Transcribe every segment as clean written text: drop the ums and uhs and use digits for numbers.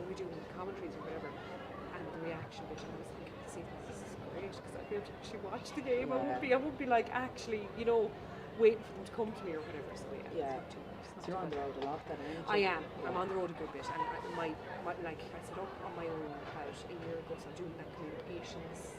we do commentaries or whatever, and the reaction bit, and I was thinking, see, this is great because I'd be able to actually watch the game. I won't be like actually, waiting for them to come to me or whatever. So yeah. It's not too bad. So you're on the road a lot then, aren't I you? am. Yeah. I'm on the road a good bit, and my like I set up on my own about a year ago, so I'm doing like communications.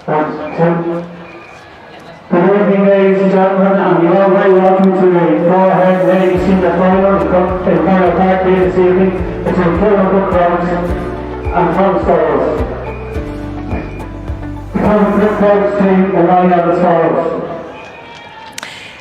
Good evening, ladies and gentlemen, and you're all very welcome to the go-ahead ladies senior final in Parnell Park this evening between Kilmacud Crowds and Thumbstalls. The Kilmacud Crowds team will line out as follows.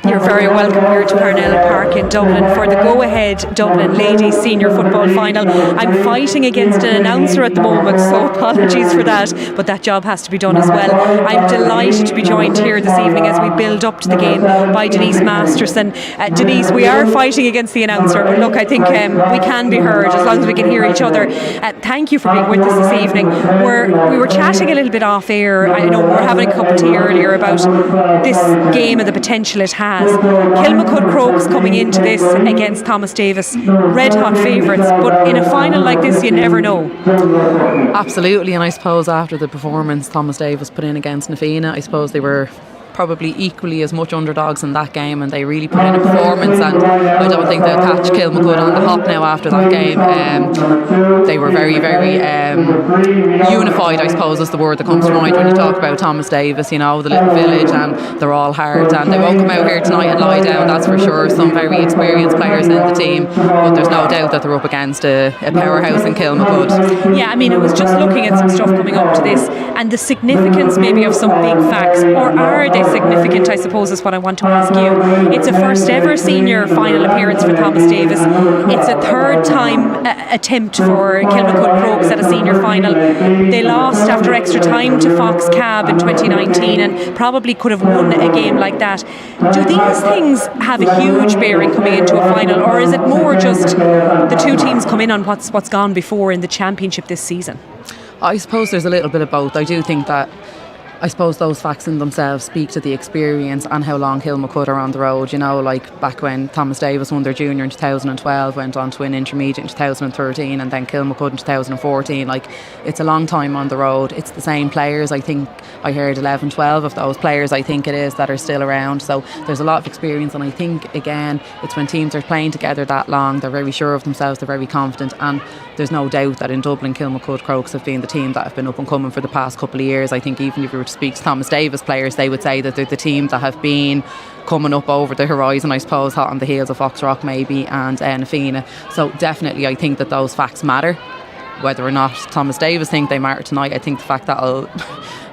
You're very welcome here to Parnell Park in Dublin for the go-ahead Dublin Ladies Senior Football Final. I'm fighting against an announcer at the moment, so apologies for that, but that job has to be done as well. I'm delighted to be joined here this evening as we build up to the game by Denise Masterson. Denise, we are fighting against the announcer, but look, I think we can be heard as long as we can hear each other. Thank you for being with us this evening. We were chatting a little bit off air. I know we were having a cup of tea earlier about this game and the potential it has. Kilmacud Crokes coming into this against Thomas Davis, red hot favourites, but in a final like this you never know. Absolutely, and I suppose after the performance Thomas Davis put in against Nafina, I suppose they were probably equally as much underdogs in that game, and they really put in a performance, and I don't think they'll catch Kilmacud on the hop now after that game. They were very, very unified, I suppose is the word that comes to mind when you talk about Thomas Davis, you know, the little village, and they're all hard, and they won't come out here tonight and lie down, that's for sure. Some very experienced players in the team, but there's no doubt that they're up against a powerhouse in Kilmacud. Yeah, I mean, I was just looking at some stuff coming up to this and the significance maybe of some big facts, or are they significant, I suppose, is what I want to ask you. It's a first ever senior final appearance for Thomas Davis. It's a third time attempt for Kilmacud Crokes at a senior final. They lost after extra time to Fox Cab in 2019 and probably could have won a game like that. Do these things have a huge bearing coming into a final, or is it more just the two teams come in on what's gone before in the championship this season? I suppose there's a little bit of both. I do think that I suppose those facts in themselves speak to the experience and how long Kilmacud are on the road. You know, like back when Thomas Davis won their junior in 2012, went on to win intermediate in 2013, and then Kilmacud in 2014. Like, it's a long time on the road. It's the same players. I think I heard 11, 12 of those players, I think it is, that are still around. So there's a lot of experience, and I think, again, it's when teams are playing together that long, they're very sure of themselves, they're very confident, and there's no doubt that in Dublin, Kilmacud Crokes have been the team that have been up and coming for the past couple of years. I think even if you were to speak to Thomas Davis players, they would say that they're the team that have been coming up over the horizon, I suppose, hot on the heels of Foxrock maybe and Nafina. So definitely I think that those facts matter. Whether or not Thomas Davis think they matter tonight, I think the fact that'll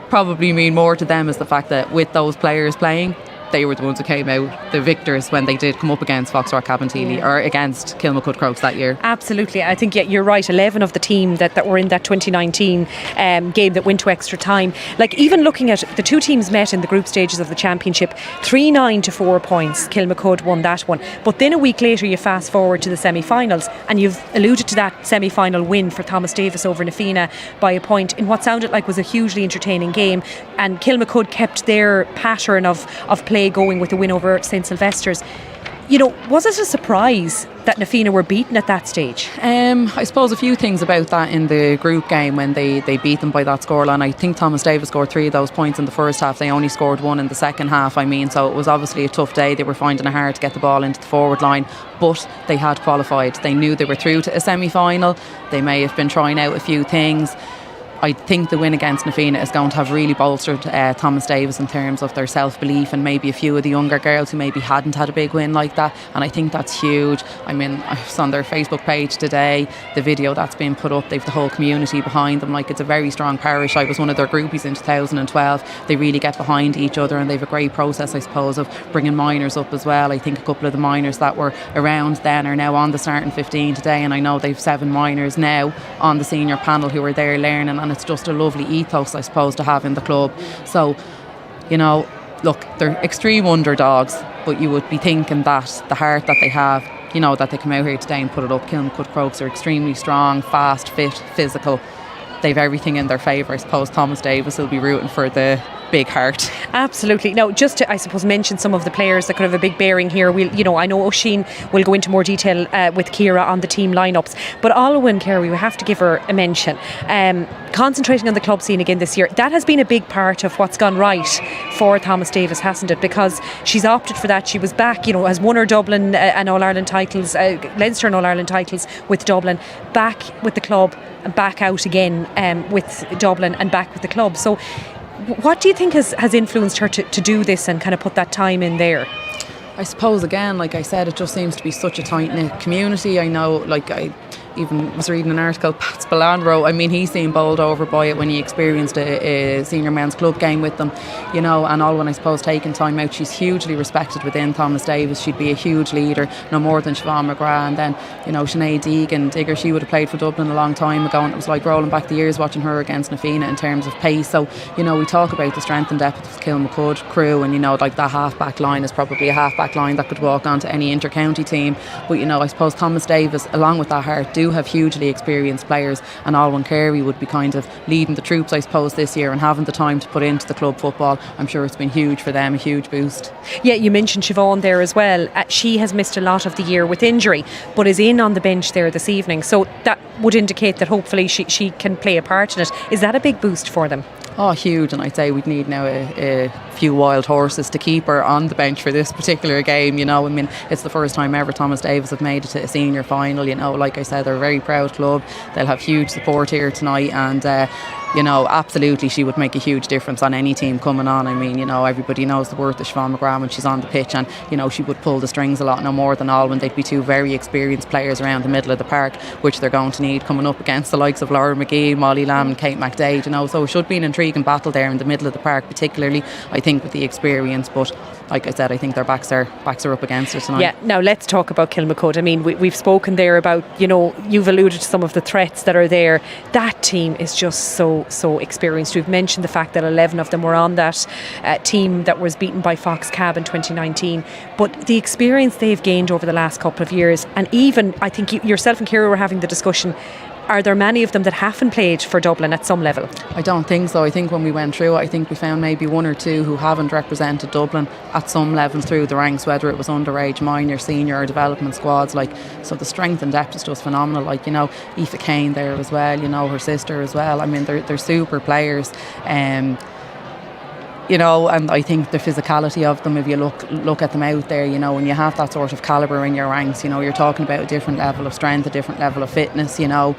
probably mean more to them is the fact that with those players playing, they were the ones who came out the victors when they did come up against Foxrock Cabinteely or against Kilmacud Crokes that year. Absolutely. I think you're right. 11 of the team that were in that 2019 game that went to extra time. Like, even looking at the two teams met in the group stages of the championship, 3-9 to 4 points. Kilmacud won that one. But then a week later you fast forward to the semi-finals, and you've alluded to that semi-final win for Thomas Davis over Nafina by a point in what sounded like was a hugely entertaining game, and Kilmacud kept their pattern of play going with the win over St Sylvester's. You know, was it a surprise that Nafina were beaten at that stage? I suppose a few things about that in the group game when they beat them by that scoreline. I think Thomas Davis scored 3 of those points in the first half. They only scored 1 in the second half. I mean, so it was obviously a tough day. They were finding it hard to get the ball into the forward line, but they had qualified. They knew they were through to a semi-final. They may have been trying out a few things. I think the win against Nafina is going to have really bolstered Thomas Davis in terms of their self-belief, and maybe a few of the younger girls who maybe hadn't had a big win like that, and I think that's huge. I mean, I was on their Facebook page today, the video that's been put up, they've the whole community behind them. Like, it's a very strong parish. I was one of their groupies in 2012. They really get behind each other, and they've a great process, I suppose, of bringing minors up as well. I think a couple of the minors that were around then are now on the starting 15 today, and I know they've 7 minors now on the senior panel who are there learning, and it's just a lovely ethos, I suppose, to have in the club. So, you know, look, they're extreme underdogs, but you would be thinking that the heart that they have, you know, that they come out here today and put it up. Kilmacud Crokes are extremely strong, fast, fit, physical. They've everything in their favour. I suppose Thomas Davis will be rooting for the big heart. Absolutely. Now, just to, I suppose, mention some of the players that could have a big bearing here. We'll, you know, I know Oisin will go into more detail with Ciara on the team lineups, but Olwen Kerry, we have to give her a mention. Concentrating on the club scene again this year, that has been a big part of what's gone right for Thomas Davis, hasn't it? Because she's opted for that. She was back, you know, has won her Dublin and All-Ireland titles, Leinster and All-Ireland titles with Dublin, back with the club and back out again with Dublin and back with the club. So What do you think has influenced her to do this and kind of put that time in there? I suppose, again, like I said, it just seems to be such a tight-knit community. I know, like, I even was reading an article Pat Spillane wrote. I mean, he seemed bowled over by it when he experienced a senior men's club game with them, you know, and all when I suppose taking time out. She's hugely respected within Thomas Davis. She'd be a huge leader, no more than Siobhan McGrath. And then, you know, Sinead Digger, she would have played for Dublin a long time ago, and it was like rolling back the years watching her against Nafina in terms of pace. So, you know, we talk about the strength and depth of the Kilmacud crew, and, you know, like that half-back line is probably a half-back line that could walk onto any inter-county team. But, you know, I suppose Thomas Davis, along with that heart, do have hugely experienced players, and Alwyn Carey would be kind of leading the troops, I suppose, this year, and having the time to put into the club football. I'm sure it's been huge for them, a huge boost. Yeah, you mentioned Siobhan there as well. She has missed a lot of the year with injury, but is in on the bench there this evening, so that would indicate that hopefully she can play a part in it. Is that a big boost for them? Oh, huge, and I'd say we'd need now a few wild horses to keep her on the bench for this particular game, you know. I mean, it's the first time ever Thomas Davis have made it to a senior final, you know. Like I said, they're a very proud club. They'll have huge support here tonight, and you know, absolutely she would make a huge difference on any team coming on. I mean, you know, everybody knows the worth of Siobhan McGrath when she's on the pitch, and, you know, she would pull the strings a lot, no more than Alwyn. They'd be two very experienced players around the middle of the park, which they're going to need coming up against the likes of Laura McGee, Molly Lamb and Kate McDade, you know. So it should be an intriguing battle there in the middle of the park, particularly, I think, with the experience. But like I said, I think their backs are up against it tonight. Yeah, now let's talk about Kilmacud. I mean, we've spoken there about, you know, you've alluded to some of the threats that are there. That team is just so experienced. We've mentioned the fact that 11 of them were on that team that was beaten by Fox Cab in 2019. But the experience they've gained over the last couple of years, and even, I think yourself and Ciara were having the discussion, are there many of them that haven't played for Dublin at some level? I don't think so. I think when we went through it, I think we found maybe one or two who haven't represented Dublin at some level through the ranks, whether it was underage, minor, senior or development squads. Like, so the strength and depth is just phenomenal. Like, you know, Aoife Kane there as well, you know, her sister as well. I mean, they're super players. You know, and I think the physicality of them, if you look at them out there, you know, when you have that sort of calibre in your ranks, you know, you're talking about a different level of strength, a different level of fitness, you know.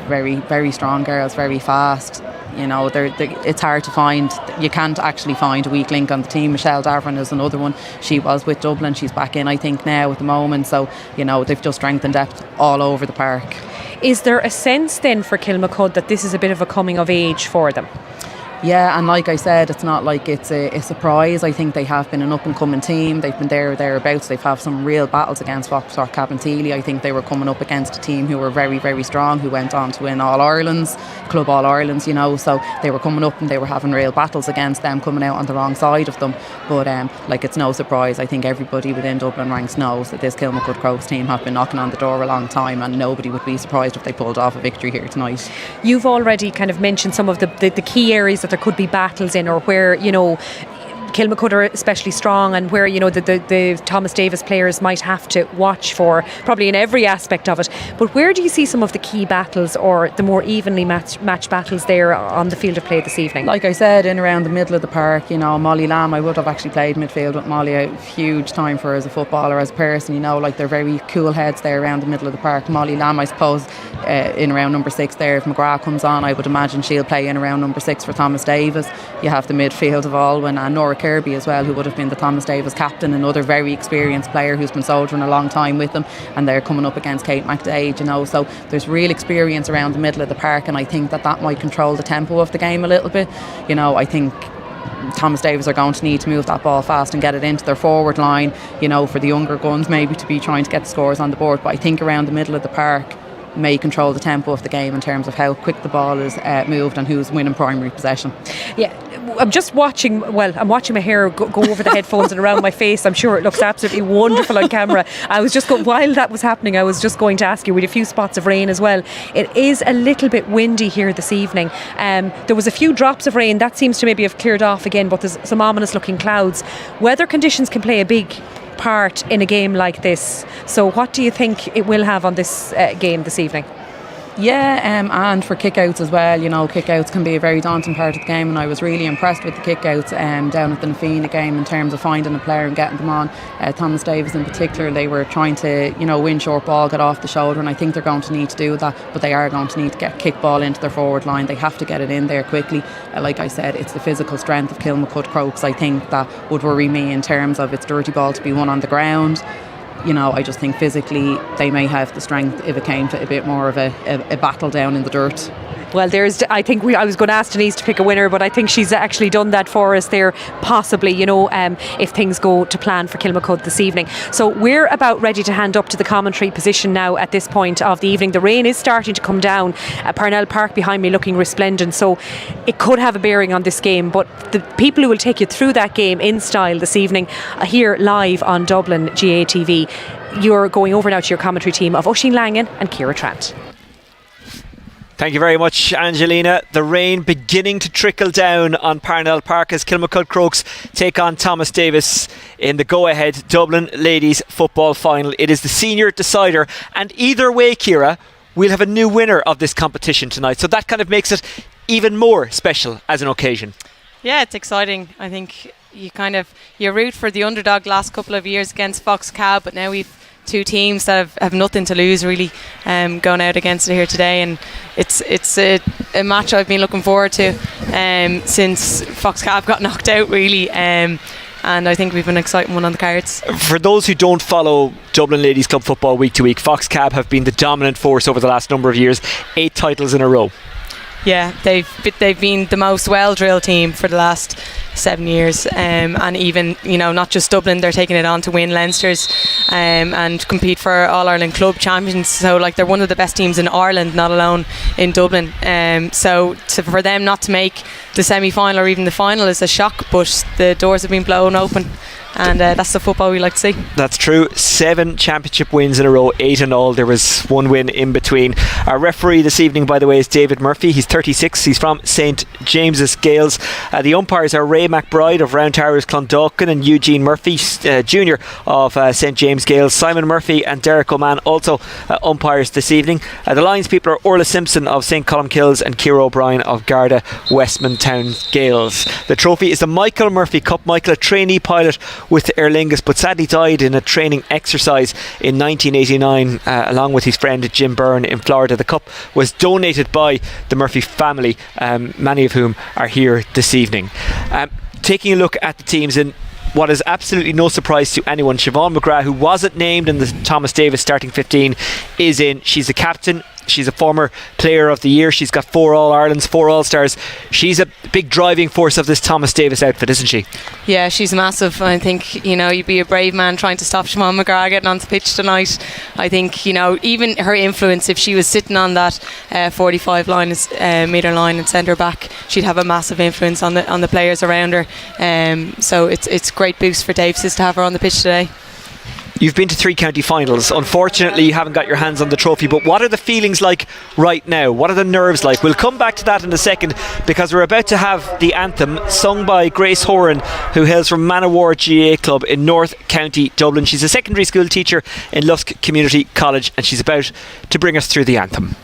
Very, very strong girls, very fast. You know, it's hard to find. You can't actually find a weak link on the team. Michelle Davern is another one. She was with Dublin. She's back in, I think, now at the moment. So, you know, they've just strength and depth all over the park. Is there a sense then for Kilmacud that this is a bit of a coming of age for them? Yeah, and like I said, it's not like it's a surprise. I think they have been an up-and-coming team. They've been there or thereabouts. They've had some real battles against Foxtrot Cabinteely. I think they were coming up against a team who were very, very strong, who went on to win All-Irelands, Club All-Irelands, you know. So they were coming up and they were having real battles against them, coming out on the wrong side of them. But like, it's no surprise. I think everybody within Dublin ranks knows that this Kilmacud Crokes team have been knocking on the door a long time, and nobody would be surprised if they pulled off a victory here tonight. You've already kind of mentioned some of the key areas that there could be battles in, or where, you know, Kilmacud are especially strong, and where, you know, the Thomas Davis players might have to watch for, probably in every aspect of it. But where do you see some of the key battles, or the more evenly matched battles there on the field of play this evening? Like I said, in around the middle of the park, you know, Molly Lamb, I would have actually played midfield with Molly. A huge time for her as a footballer, as a person, you know, like, they're very cool heads there around the middle of the park. Molly Lamb, I suppose, in around number 6 there, if McGrath comes on, I would imagine she'll play in around number 6 for Thomas Davis. You have the midfield of Alwyn and Nora Kirby as well, who would have been the Thomas Davis captain, another very experienced player who's been soldiering a long time with them, and they're coming up against Kate McDade, you know. So there's real experience around the middle of the park, and I think that might control the tempo of the game a little bit. You know, I think Thomas Davis are going to need to move that ball fast and get it into their forward line, you know, for the younger guns maybe to be trying to get the scores on the board. But I think around the middle of the park may control the tempo of the game in terms of how quick the ball is moved and who's winning primary possession. Yeah, I'm just watching, I'm watching my hair go over the headphones and around my face. I'm sure it looks absolutely wonderful on camera. I was just while that was happening, I was just going to ask you, with a few spots of rain as well. It is a little bit windy here this evening. There was a few drops of rain. That seems to maybe have cleared off again, but there's some ominous looking clouds. Weather conditions can play a big part in a game like this. So what do you think it will have on this game this evening? Yeah, and for kickouts as well. You know, kickouts can be a very daunting part of the game, and I was really impressed with the kickouts down at the Nafina game in terms of finding a player and getting them on. Thomas Davis in particular, they were trying to, you know, win short ball, get off the shoulder, and I think they're going to need to do that, but they are going to need to get kick ball into their forward line. They have to get it in there quickly. Like I said, it's the physical strength of Kilmacud Crokes, I think, that would worry me in terms of it's dirty ball to be won on the ground. You know, I just think physically they may have the strength if it came to a bit more of a battle down in the dirt. Well, I was going to ask Denise to pick a winner, but I think she's actually done that for us there, possibly, you know, if things go to plan for Kilmacud this evening. So we're about ready to hand up to the commentary position now at this point of the evening. The rain is starting to come down. Parnell Park behind me looking resplendent, so it could have a bearing on this game, but the people who will take you through that game in style this evening here live on Dublin GATV. You're going over now to your commentary team of Oisín Langan and Ciara Trant. Thank you very much, Angelina. The rain beginning to trickle down on Parnell Park as Kilmacud Crokes take on Thomas Davis in the go-ahead Dublin Ladies Football Final. It is the senior decider, and either way, Ciara, we'll have a new winner of this competition tonight, so that kind of makes it even more special as an occasion. Yeah, it's exciting. I think you root for the underdog last couple of years against Fox Cab, but now we've two teams that have nothing to lose really going out against it here today, and it's a match I've been looking forward to since Fox Cab got knocked out really, and I think we've an exciting one on the cards. For those who don't follow Dublin Ladies Club football week to week, Fox Cab have been the dominant force over the last number of years, 8 titles in a row. Yeah, they've been the most well-drilled team for the last 7 years, and even, you know, not just Dublin, they're taking it on to win Leinster's and compete for All-Ireland Club Champions, so like they're one of the best teams in Ireland, not alone in Dublin, so for them not to make the semi-final or even the final is a shock, but the doors have been blown open, and that's the football we like to see. That's true. 7 championship wins in a row, 8 in all. There was one win in between. Our referee this evening, by the way, is David Murphy. He's 36. He's from St James's Gales. The umpires are Ray McBride of Round Towers Clondalkin and Eugene Murphy Jr. of St James Gales. Simon Murphy and Derek O'Mann also umpires this evening. The lines people are Orla Simpson of St Columkills and Ciara O'Brien of Garda Westman Town Gales. The trophy is the Michael Murphy Cup. Michael, a trainee pilot with Aer Lingus, but sadly died in a training exercise in 1989 along with his friend Jim Byrne in Florida. The cup was donated by the Murphy family, many of whom are here this evening. Taking a look at the teams, in what is absolutely no surprise to anyone, Siobhan McGrath, who wasn't named in the Thomas Davis starting 15, is in. She's the captain. She's a former player of the year. She's got 4 All-Irelands, 4 All-Stars. She's a big driving force of this Thomas Davis outfit, isn't she? Yeah, she's massive. I think, you know, you'd be a brave man trying to stop Siobhan McGrath getting onto the pitch tonight. I think, you know, even her influence, if she was sitting on that 45 metre line and centre back, she'd have a massive influence on the players around her. So it's a great boost for Davis to have her on the pitch today. You've been to 3 county finals. Unfortunately, you haven't got your hands on the trophy, but what are the feelings like right now? What are the nerves like? We'll come back to that in a second, because we're about to have the anthem sung by Grace Horan, who hails from Manowar GA Club in North County Dublin. She's a secondary school teacher in Lusk Community College, and she's about to bring us through the anthem.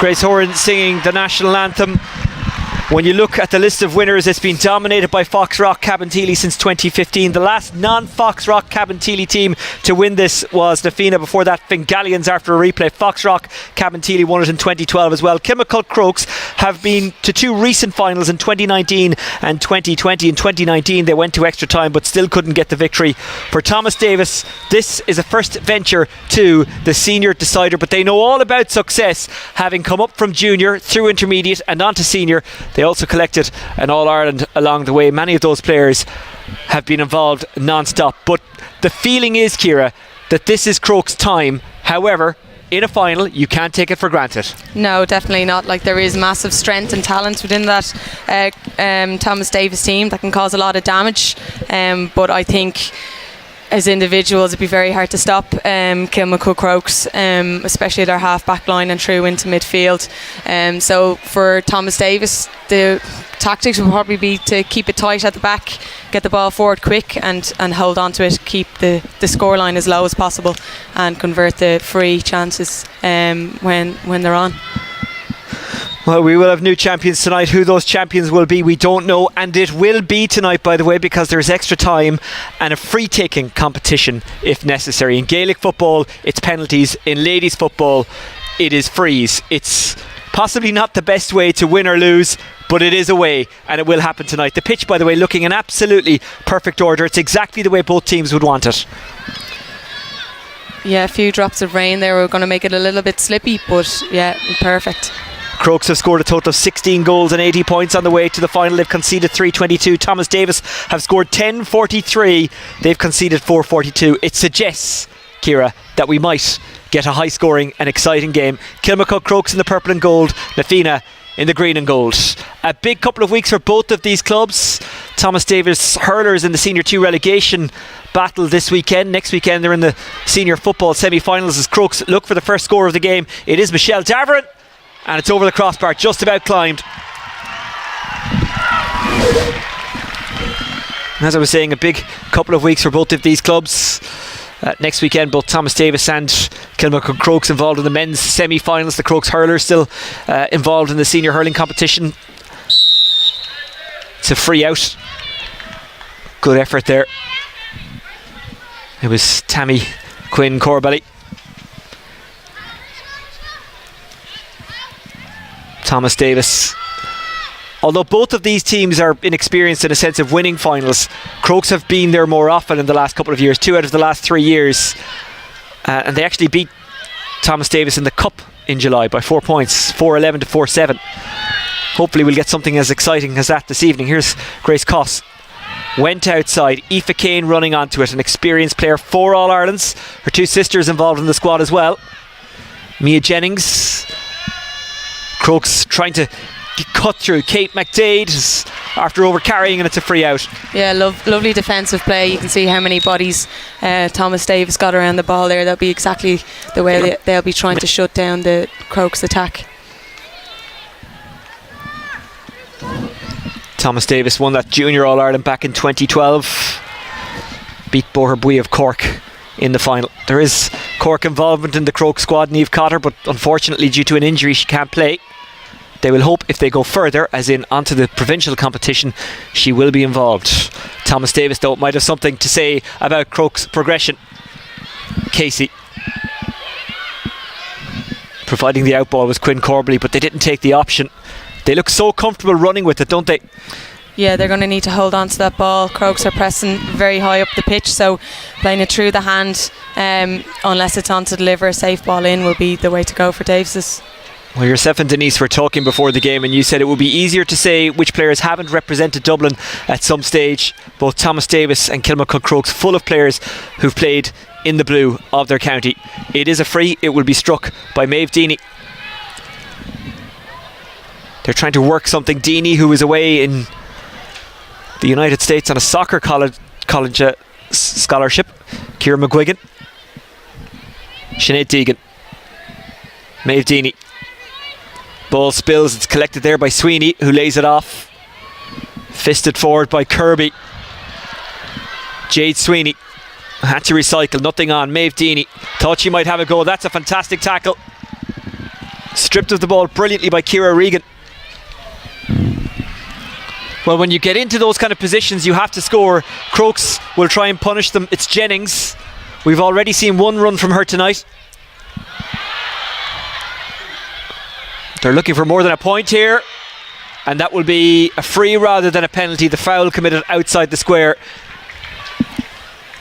Grace Horan singing the national anthem. When you look at the list of winners, it's been dominated by Foxrock Cabinteely since 2015. The last non-Foxrock Cabinteely team to win this was Nafina. Before that, Fingalians after a replay. Foxrock Cabinteely won it in 2012 as well. Kilmacud Crokes have been to two recent finals in 2019 and 2020. In 2019 they went to extra time but still couldn't get the victory. For Thomas Davis, this is a first venture to the senior decider, but they know all about success, having come up from junior through intermediate and on to senior. They also collected an All-Ireland along the way. Many of those players have been involved non-stop. But the feeling is, Ciara, that this is Crokes' time. However, in a final, you can't take it for granted. No, definitely not. Like, there is massive strength and talent within that Thomas Davis team that can cause a lot of damage. But I think as individuals it'd be very hard to stop Kilmacud Crokes, especially their half back line and through into midfield. So for Thomas Davis, the tactics will probably be to keep it tight at the back, get the ball forward quick and hold on to it, keep the scoreline as low as possible and convert the free chances when they're on. Well, we will have new champions tonight. Who those champions will be, we don't know. And it will be tonight, by the way, because there's extra time and a free-taking competition if necessary. In Gaelic football, it's penalties. In ladies football, it is frees. It's possibly not the best way to win or lose, but it is a way, and it will happen tonight. The pitch, by the way, looking in absolutely perfect order. It's exactly the way both teams would want it. Yeah, a few drops of rain there were going to make it a little bit slippy, but yeah, perfect. Crokes have scored a total of 16 goals and 80 points on the way to the final. They've conceded 322. Thomas Davis have scored 1043. They've conceded 442. It suggests, Ciara, that we might get a high scoring and exciting game. Kilmacud Crokes in the purple and gold, Nafina in the green and gold. A big couple of weeks for both of these clubs. Thomas Davis hurlers in the Senior 2 relegation battle this weekend. Next weekend they're in the senior football semi-finals as Crokes look for the first score of the game. It is Michelle Daverin, and it's over the crossbar, just about climbed. As I was saying, a big couple of weeks for both of these clubs. Next weekend, both Thomas Davis and Kilmacud Crokes involved in the men's semi-finals. The Crokes hurlers still involved in the senior hurling competition. It's a free out. Good effort there. It was Tammy Quinn Corbelly. Thomas Davis. Although both of these teams are inexperienced in a sense of winning finals, Crokes have been there more often in the last couple of years, 2 out of the last 3 years. And they actually beat Thomas Davis in the Cup in July by 4 points, 4-11 to 4-7. Hopefully we'll get something as exciting as that this evening. Here's Grace Coss. Went outside, Aoife Kane running onto it, an experienced player, 4 All-Irelands. Her 2 sisters involved in the squad as well. Mia Jennings. Crokes trying to cut through. Kate McDade after over carrying, and it's a free out. Yeah, lovely defensive play. You can see how many bodies Thomas Davis got around the ball there. That'll be exactly the way they'll be trying to shut down the Crokes attack. Thomas Davis won that Junior All-Ireland back in 2012. Beat Boherbue of Cork in the final. There is Cork involvement in the Crokes squad, Niamh Cotter, but unfortunately due to an injury she can't play. They will hope if they go further, as in onto the provincial competition, she will be involved. Thomas Davis, though, might have something to say about Crokes' progression. Casey. Providing the outball was Quinn Corbelly, but they didn't take the option. They look so comfortable running with it, don't they? Yeah, they're going to need to hold on to that ball. Crokes are pressing very high up the pitch, so playing it through the hand, unless it's on to deliver a safe ball in, will be the way to go for Davises. Well, yourself and Denise were talking before the game, and you said it would be easier to say which players haven't represented Dublin at some stage. Both Thomas Davis and Kilmacud Crokes full of players who've played in the blue of their county. It is a free. It will be struck by Maeve Deany. They're trying to work something. Deany, who is away in the United States on a soccer college scholarship. Ciara McGuigan. Sinead Deegan. Maeve Deany. Ball spills, it's collected there by Sweeney, who lays it off. Fisted forward by Kirby. Jade Sweeney had to recycle, nothing on. Maeve Deany thought she might have a goal. That's a fantastic tackle. Stripped of the ball brilliantly by Ciara Regan. Well, when you get into those kind of positions, you have to score. Crokes will try and punish them. It's Jennings. We've already seen one run from her tonight. They're looking for more than a point here, and that will be a free rather than a penalty. The foul committed outside the square.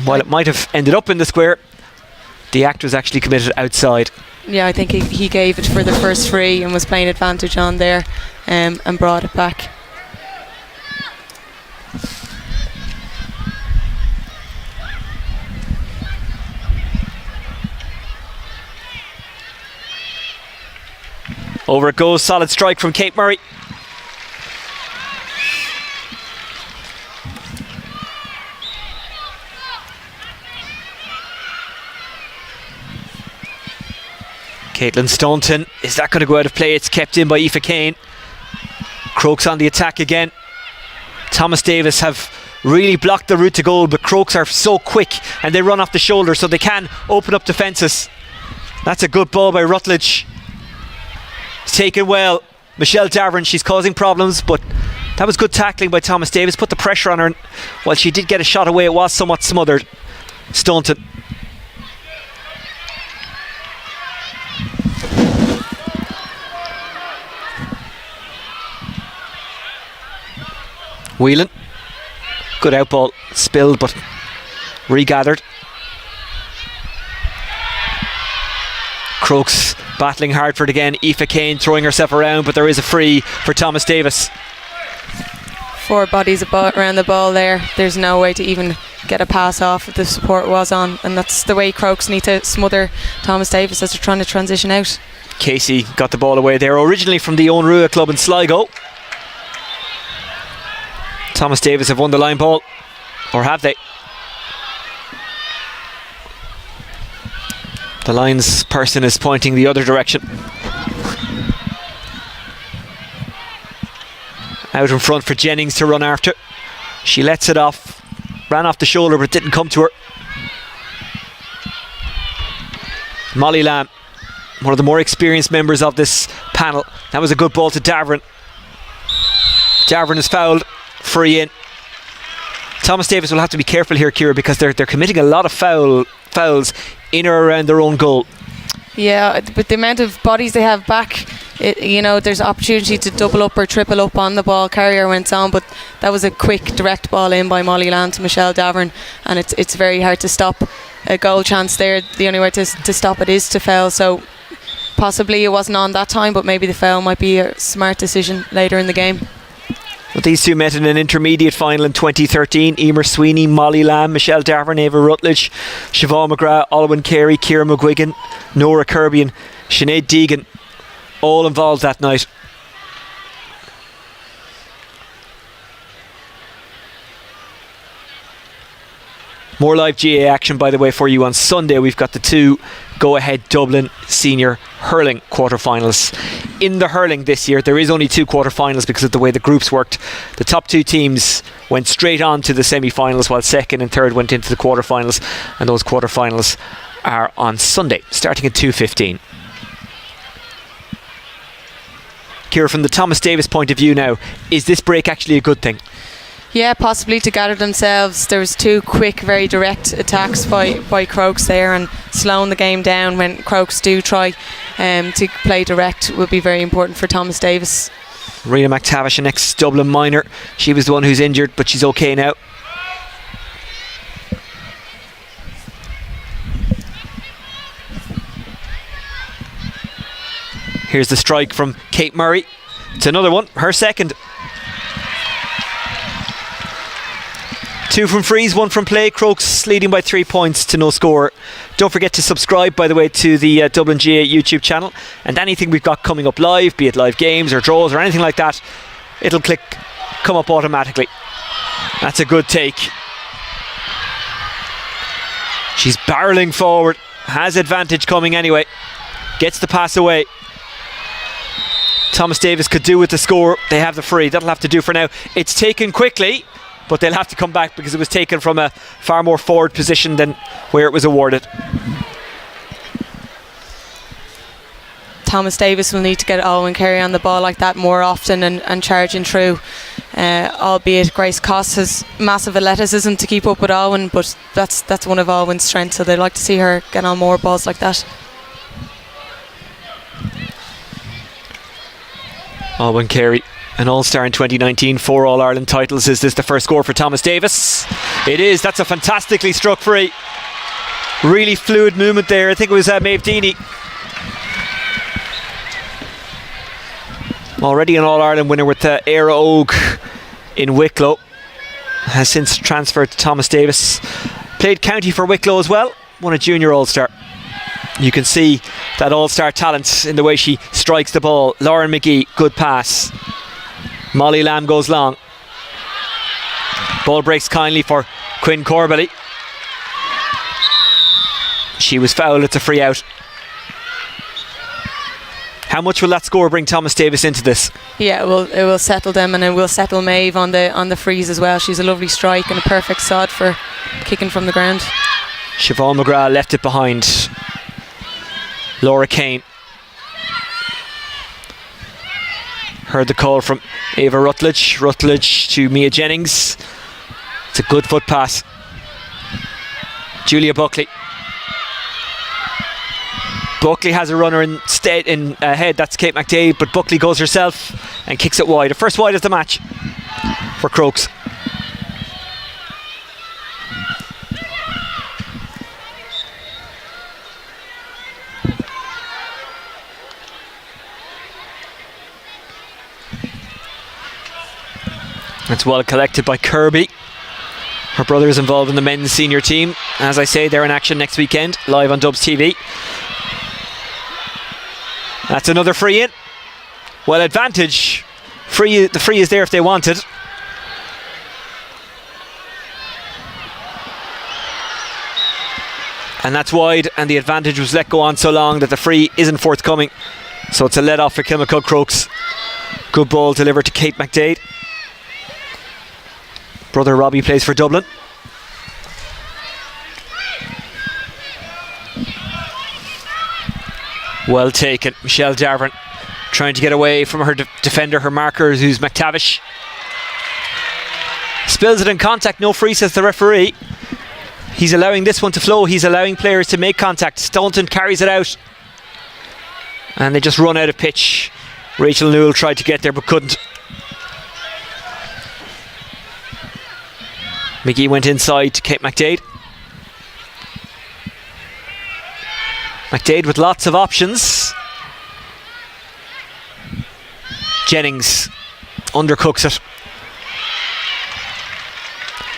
While it might have ended up in the square, the act was actually committed outside. Yeah, I think he gave it for the first free and was playing advantage on there, and brought it back. Over it goes, solid strike from Kate Murray. Caitlin Staunton, is that going to go out of play? It's kept in by Aoife Kane. Crokes on the attack again. Thomas Davis have really blocked the route to goal, but Crokes are so quick and they run off the shoulder, so they can open up defences. That's a good ball by Rutledge. It's taken well. Michelle Davern, she's causing problems, but that was good tackling by Thomas Davis. Put the pressure on her, and while she did get a shot away, it was somewhat smothered. Staunton. Whelan. Good outball. Spilled, but regathered. Crokes battling hard for it again. Aoife Kane throwing herself around, but there is a free for Thomas Davis. 4 bodies around the ball there. There's no way to even get a pass off if the support was on, and that's the way Crokes need to smother Thomas Davis as they're trying to transition out. Casey got the ball away there, originally from the Owen Rua club in Sligo. Thomas Davis have won the line ball, or have they? The lines person is pointing the other direction. Out in front for Jennings to run after. She lets it off. Ran off the shoulder, but it didn't come to her. Molly Lamb, one of the more experienced members of this panel. That was a good ball to Davern. Davern is fouled. Free in. Thomas Davis will have to be careful here, Ciara, because they're committing a lot of fouls in or around their own goal. Yeah, with the amount of bodies they have back, there's opportunity to double up or triple up on the ball carrier when it's on, but that was a quick direct ball in by Molly Land to Michelle Davern, and it's very hard to stop a goal chance there. The only way to stop it is to foul, so possibly it wasn't on that time, but maybe the foul might be a smart decision later in the game. Well, these two met in an intermediate final in 2013. Emer Sweeney, Molly Lamb, Michelle Davern, Ava Rutledge, Siobhan McGrath, Olwen Carey, Ciara McGuigan, Nora Kirby and Sinead Deegan, all involved that night. More live GA action, by the way, for you on Sunday. We've got the 2 go-ahead Dublin senior hurling quarterfinals. In the hurling this year, there is only 2 quarterfinals because of the way the groups worked. The top 2 teams went straight on to the semi-finals, while second and third went into the quarterfinals, and those quarterfinals are on Sunday, starting at 2:15. Ciara, from the Thomas Davis point of view now, is this break actually a good thing? Yeah, possibly to gather themselves. There was 2 quick, very direct attacks by Crokes there, and slowing the game down when Crokes do try to play direct would be very important for Thomas Davis. Rena McTavish, an ex-Dublin minor. She was the one who's injured, but she's okay now. Here's the strike from Kate Murray. It's another one, her second. 2 from frees, 1 from play. Crokes leading by 3 points to no score. Don't forget to subscribe, by the way, to the Dublin GA YouTube channel, and anything we've got coming up live, be it live games or draws or anything like that, it'll come up automatically. That's a good take. She's barrelling forward, has advantage coming anyway, gets the pass away. Thomas Davis could do with the score. They have the free. That'll have to do for now. It's taken quickly, but they'll have to come back because it was taken from a far more forward position than where it was awarded. Thomas Davis will need to get Owen Carey on the ball like that more often and charging through. Albeit Grace Coss has massive athleticism to keep up with Owen, but that's one of Owen's strengths, so they'd like to see her get on more balls like that. Owen Carey, an All-Star in 2019, 4 All-Ireland titles. Is this the first score for Thomas Davis? It is. That's a fantastically struck free. Really fluid movement there. I think it was Maeve Deeney. Already an All-Ireland winner with Éire Óg in Wicklow. Has since transferred to Thomas Davis. Played county for Wicklow as well. Won a junior All-Star. You can see that All-Star talent in the way she strikes the ball. Lauren McGee, good pass. Molly Lamb goes long. Ball breaks kindly for Quinn Corbally. She was fouled. It's a free out. How much will that score bring Thomas Davis into this? Yeah, it will settle them, and it will settle Maeve on the frees as well. She's a lovely strike and a perfect sod for kicking from the ground. Siobhan McGrath left it behind. Laura Kane. Heard the call from Ava Rutledge. Rutledge to Mia Jennings. It's a good foot pass. Julia Buckley. Buckley has a runner instead in ahead. That's Kate McDade, but Buckley goes herself and kicks it wide. The first wide of the match for Crokes. It's well collected by Kirby. Her brother is involved in the men's senior team. As I say, they're in action next weekend, live on Dubs TV. That's another free in. Well, advantage. The free is there if they want it. And that's wide, and the advantage was let go on so long that the free isn't forthcoming. So it's a let off for Kilmacud Crokes. Good ball delivered to Kate McDade. Brother Robbie plays for Dublin. Well taken. Michelle Darvin trying to get away from her defender, her marker, who's McTavish. Spills it in contact, no free, says the referee. He's allowing this one to flow. He's allowing players to make contact. Staunton carries it out. And they just run out of pitch. Rachel Newell tried to get there but couldn't. McGee went inside to Kate McDade. McDade with lots of options. Jennings undercooks it.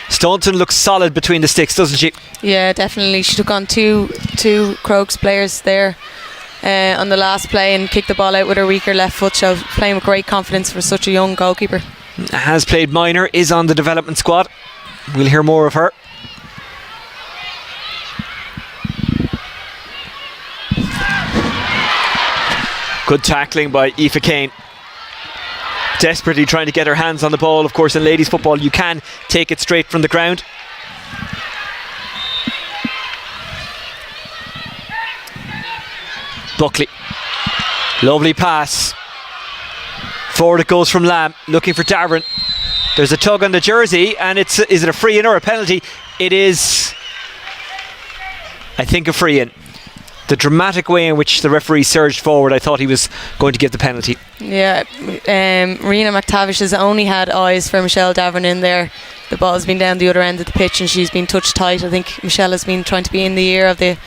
Staunton looks solid between the sticks, doesn't she? Yeah, definitely. She took on two Crokes players there on the last play and kicked the ball out with her weaker left foot. So playing with great confidence for such a young goalkeeper. Has played minor, is on the development squad. We'll hear more of her. Good tackling by Aoife Kane. Desperately trying to get her hands on the ball. Of course, in ladies football you can take it straight from the ground. Buckley. Lovely pass. Forward it goes from Lamb, looking for Darvin. There's a tug on the jersey, and is it a free in or a penalty? It is, I think, a free in. The dramatic way in which the referee surged forward, I thought he was going to give the penalty. Yeah, Rena McTavish has only had eyes for Michelle Davern in there. The ball's been down the other end of the pitch and she's been touched tight. I think Michelle has been trying to be in the ear of the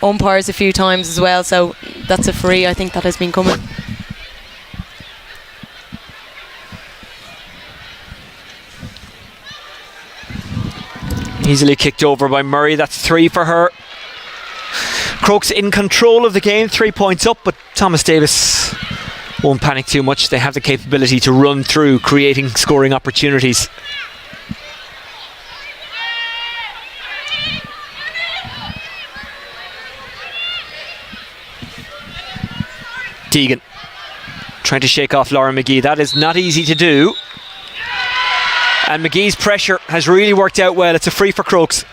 umpires a few times as well, so that's a free. I think that has been coming. Easily kicked over by Murray. That's 3 for her. Crokes in control of the game, 3 points up, but Thomas Davis won't panic too much. They have the capability to run through, creating scoring opportunities. Deegan trying to shake off Laura McGee. That is not easy to do. And McGee's pressure has really worked out well. It's a free for Crokes.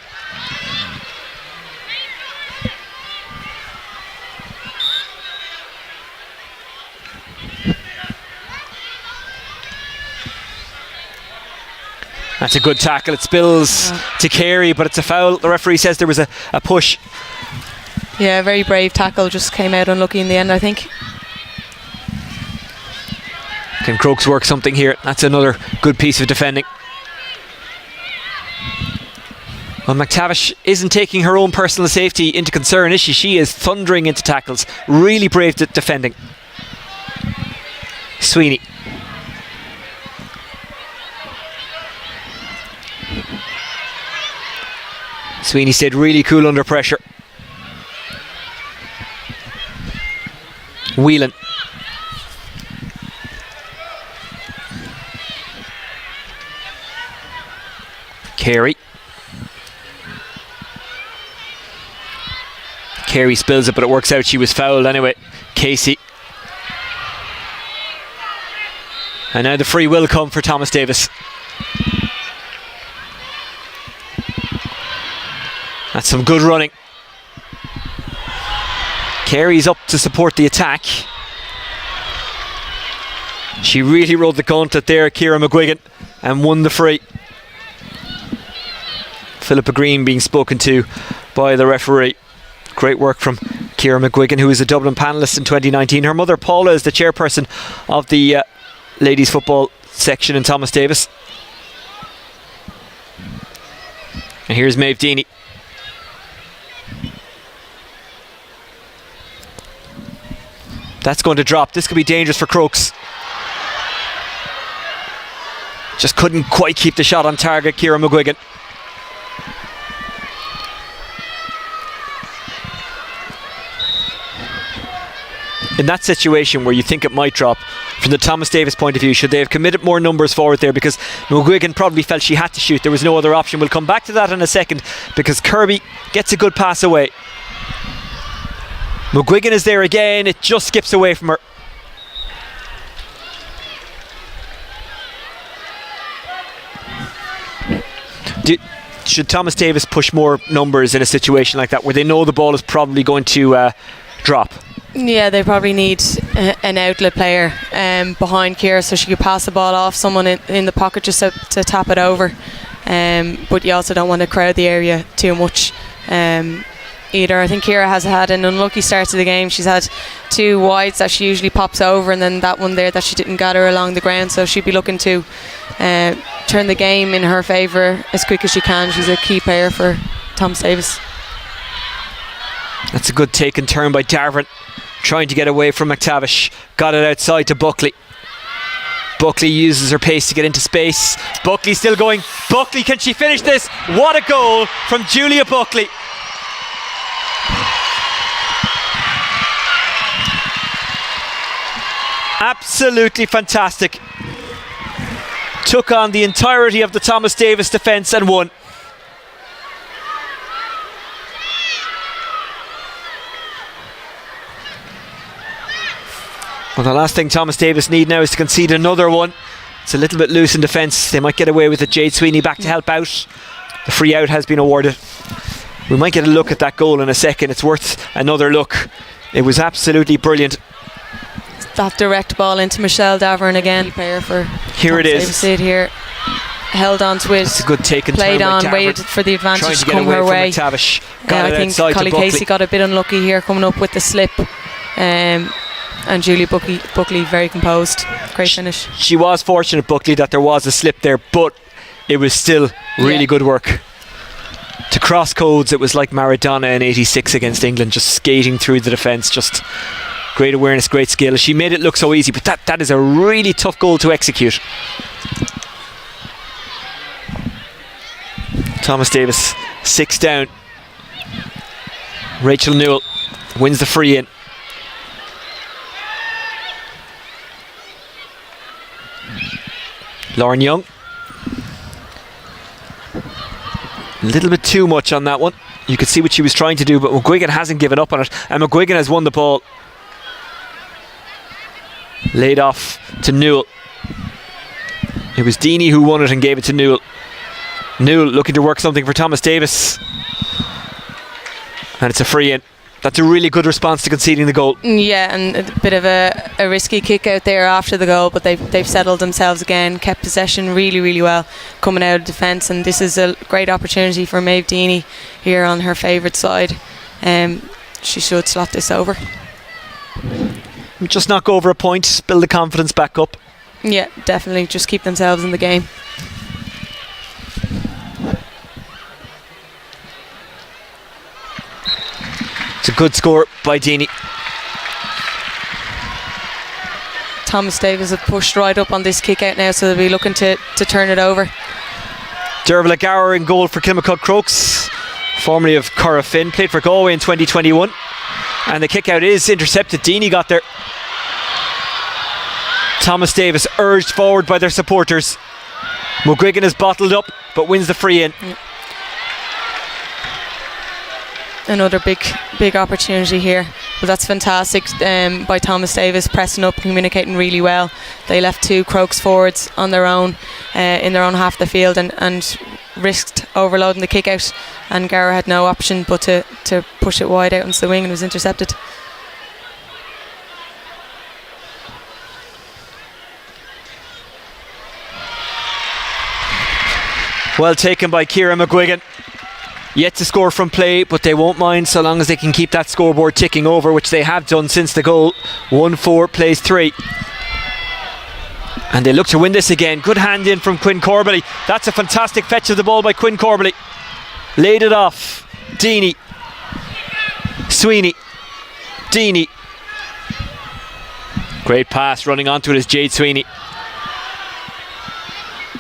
That's a good tackle. It spills to Carey, but it's a foul. The referee says there was a push. Yeah, very brave tackle, just came out unlucky in the end, I think. Can Crokes work something here? That's another good piece of defending. Well, McTavish isn't taking her own personal safety into concern, is she? She is thundering into tackles. Really brave defending. Sweeney. Sweeney stayed really cool under pressure. Whelan. Carey. Carey spills it, but it works out. She was fouled anyway. Casey. And now the free will come for Thomas Davis. That's some good running. Carey's up to support the attack. She really rode the gauntlet there, Ciara McGuigan, and won the free. Philippa Green being spoken to by the referee. Great work from Ciara McGuigan, who is a Dublin panellist in 2019. Her mother Paula is the chairperson of the ladies football section in Thomas Davis. And here's Maeve Deaney. That's going to drop. This could be dangerous for Crokes. Just couldn't quite keep the shot on target, Ciara McGuigan. In that situation where you think it might drop, from the Thomas Davis point of view, should they have committed more numbers forward there, because McGuigan probably felt she had to shoot. There was no other option. We'll come back to that in a second, because Kirby gets a good pass away. McGuigan is there again. It just skips away from her. Should Thomas Davis push more numbers in a situation like that, where they know the ball is probably going to drop? Yeah, they probably need an outlet player behind Ciara, so she could pass the ball off someone in the pocket just to tap it over. But you also don't want to crowd the area too much either. I think Ciara has had an unlucky start to the game. She's had two wides that she usually pops over, and then that one there that she didn't gather along the ground, so she'd be looking to turn the game in her favour as quick as she can. She's a key player for Thomas Davis. That's a good take and turn by Darvin, trying to get away from McTavish. Got it outside to Buckley. Buckley uses her pace to get into space. Buckley still going. Buckley, can she finish this? What a goal from Julia Buckley. Absolutely fantastic. Took on the entirety of the Thomas Davis defence and won. Well, the last thing Thomas Davis need now is to concede another one. It's a little bit loose in defence. They might get away with it. Jade Sweeney back to help out. The free out has been awarded. We might get a look at that goal in a second. It's worth another look. It was absolutely brilliant. That direct ball into Michelle Davern again. Player for here it is. Davis it here. Held on to it. It's a good take and played turn on, waited for the advantage to come her way. I think Collie Casey got a bit unlucky here coming up with the slip. And Julia Buckley very composed. Great finish. She was fortunate, Buckley, that there was a slip there, but it was still really good work. To cross codes, it was like Maradona in '86 against England, just skating through the defence. Just great awareness, great skill. She made it look so easy, but that is a really tough goal to execute. Thomas Davis, 6 down. Rachel Newell wins the free in. Lauren Young. A little bit too much on that one. You could see what she was trying to do, but McGuigan hasn't given up on it, and McGuigan has won the ball. Laid off to Newell. It was Deaney who won it and gave it to Newell. Newell looking to work something for Thomas Davis, and it's a free in. That's a really good response to conceding the goal. Yeah, and a bit of a risky kick out there after the goal, but they've settled themselves again, kept possession really, really well coming out of defence, and this is a great opportunity for Maeve Deany here on her favourite side. She should slot this over. Just knock over a point, build the confidence back up. Yeah, definitely, just keep themselves in the game. It's a good score by Deany. Thomas Davis have pushed right up on this kick out now, so they'll be looking to turn it over. Dervla Gower in goal for Kilmacud Crokes, formerly of Curra Finn, played for Galway in 2021, and the kick out is intercepted. Deany got there. Thomas Davis urged forward by their supporters. McGuigan is bottled up but wins the free in. Yeah. Another big opportunity here, but that's fantastic by Thomas Davis, pressing up, communicating really well. They left 2 Crokes forwards on their own in their own half of the field and risked overloading the kick out, and Gower had no option but to push it wide out onto the wing, and was intercepted. Well taken by Ciara McGuigan. Yet to score from play, but they won't mind so long as they can keep that scoreboard ticking over, which they have done since the goal. 1-4 plays 3. And they look to win this again. Good hand in from Quinn Corbally. That's a fantastic fetch of the ball by Quinn Corbally. Laid it off. Deany. Sweeney. Deany. Great pass, running onto it is Jade Sweeney.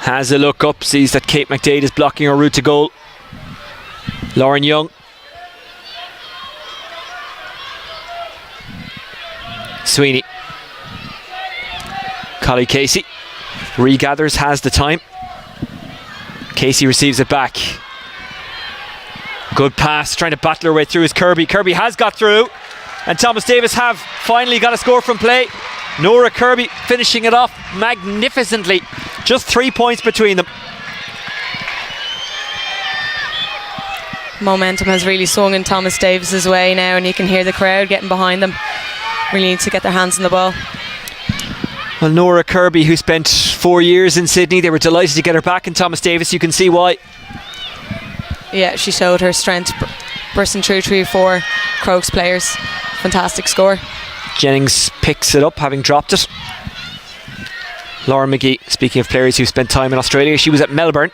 Has a look up, sees that Kate McDade is blocking her route to goal. Lauren Young. Sweeney. Collie Casey regathers, has the time. Casey receives it back. Good pass, trying to battle her way through is Kirby. Kirby has got through, and Thomas Davis have finally got a score from play. Nora Kirby finishing it off magnificently. Just 3 points between them. Momentum has really swung in Thomas Davis's way now, and you can hear the crowd getting behind them. Really need to get their hands on the ball. Well, Nora Kirby, who spent 4 years in Sydney, they were delighted to get her back in Thomas Davis. You can see why. Yeah, she showed her strength, bursting through 3 or 4 Crokes players. Fantastic score. Jennings picks it up, having dropped it. Laura McGee, speaking of players who spent time in Australia, she was at Melbourne.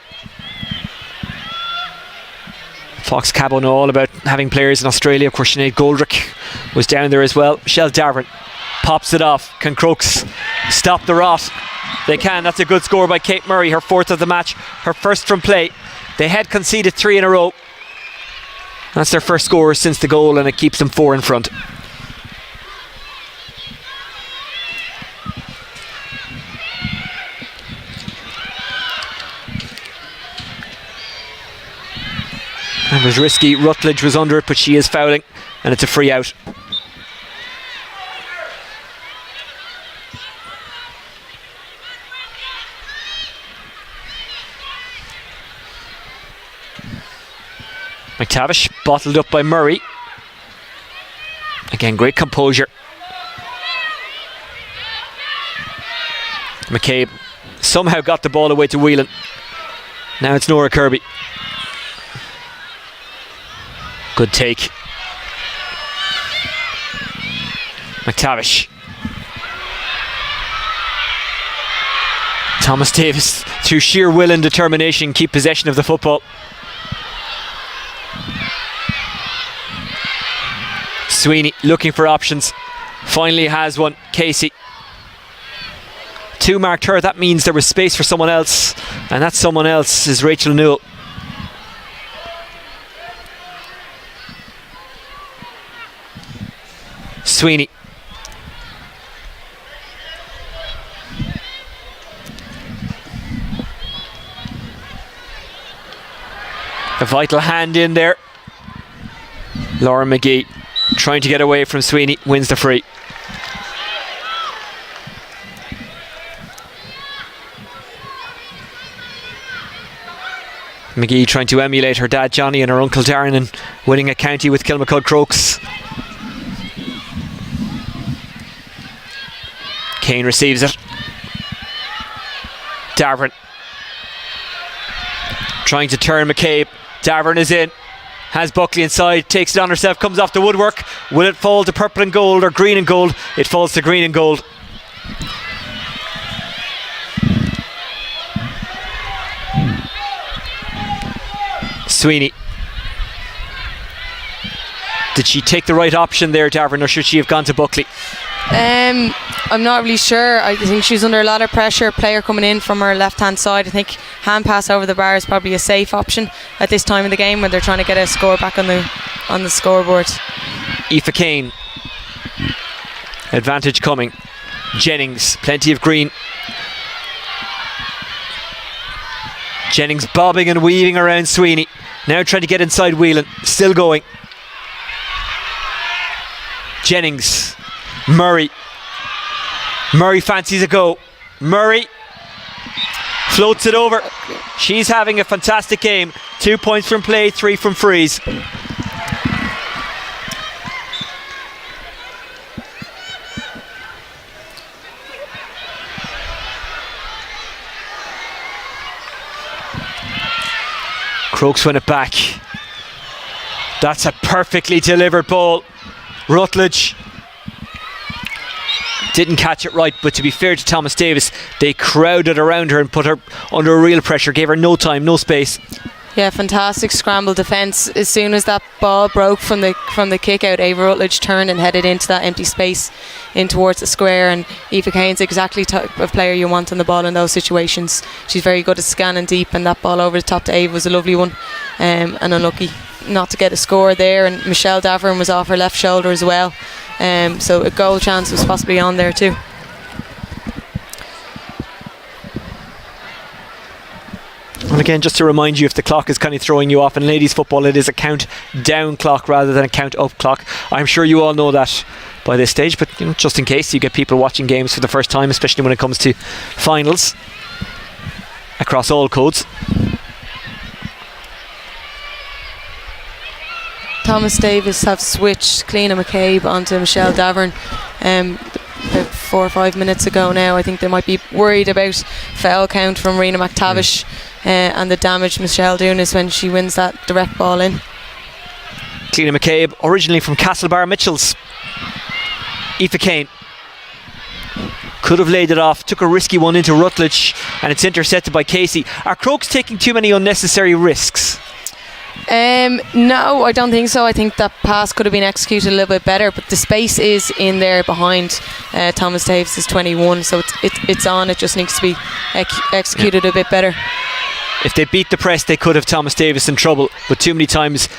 Fox Cabo know all about having players in Australia. Of course, Sinead Goldrick was down there as well. Michelle Davern pops it off. Can Crokes stop the rot? They can. That's a good score by Kate Murray, her 4th of the match, her first from play. They had conceded 3 in a row. That's their first score since the goal, and it keeps them 4 in front. It was risky. Rutledge was under it, but she is fouling, and it's a free out. McTavish bottled up by Murray. Again, great composure. McCabe somehow got the ball away to Whelan. Now it's Nora Kirby. Good take. McTavish. Thomas Davis, through sheer will and determination, keep possession of the football. Sweeney looking for options. Finally has one. Casey. 2 marked her. That means there was space for someone else, and that someone else is Rachel Newell. Sweeney. A vital hand in there. Laura McGee trying to get away from Sweeney, wins the free. McGee trying to emulate her dad Johnny and her uncle Darren and winning a county with Kilmacud Crokes. Kane receives it. Davern trying to turn McCabe. Davern is in. Has Buckley inside, takes it on herself, comes off the woodwork. Will it fall to purple and gold or green and gold? It falls to green and gold. Sweeney. Did she take the right option there, Davern, or should she have gone to Buckley? I'm not really sure. I think she's under a lot of pressure. Player coming in from her left hand side. I think hand pass over the bar is probably a safe option at this time of the game when they're trying to get a score back on the scoreboard. Aoife Kane. Advantage coming. Jennings, plenty of green. Jennings bobbing and weaving around Sweeney. Now trying to get inside Whelan. Still going. Jennings. Murray fancies a go. Murray floats it over. She's having a fantastic game. 2 points from play, 3 from frees. Crokes win it back. That's a perfectly delivered ball. Rutledge didn't catch it right, but to be fair to Thomas Davis, they crowded around her and put her under real pressure, gave her no time, no space. Yeah, fantastic scramble defence. As soon as that ball broke from the kick out, Ava Rutledge turned and headed into that empty space in towards the square, and Aoife Kane's exactly the type of player you want on the ball in those situations. She's very good at scanning deep, and that ball over the top to Ava was a lovely one, and unlucky not to get a score there. And Michelle Davern was off her left shoulder as well, so a goal chance was possibly on there too. And again, just to remind you, if the clock is kind of throwing you off in ladies football, it is a count down clock rather than a count up clock. I'm sure you all know that by this stage, but just in case you get people watching games for the first time, especially when it comes to finals across all codes. Thomas Davis have switched Cleena McCabe onto Michelle Davern about 4 or 5 minutes ago now. I think they might be worried about foul count from Rena McTavish and the damage Michelle doing is when she wins that direct ball in. Cleena McCabe, originally from Castlebar Mitchells. Aoife Kane could have laid it off, took a risky one into Rutledge, and it's intercepted by Casey. Are Crokes taking too many unnecessary risks? No, I don't think so. I think that pass could have been executed a little bit better, but the space is in there behind Thomas Davis is 21, so it's on. It just needs to be executed a bit better. If they beat the press, they could have Thomas Davis in trouble, but too many times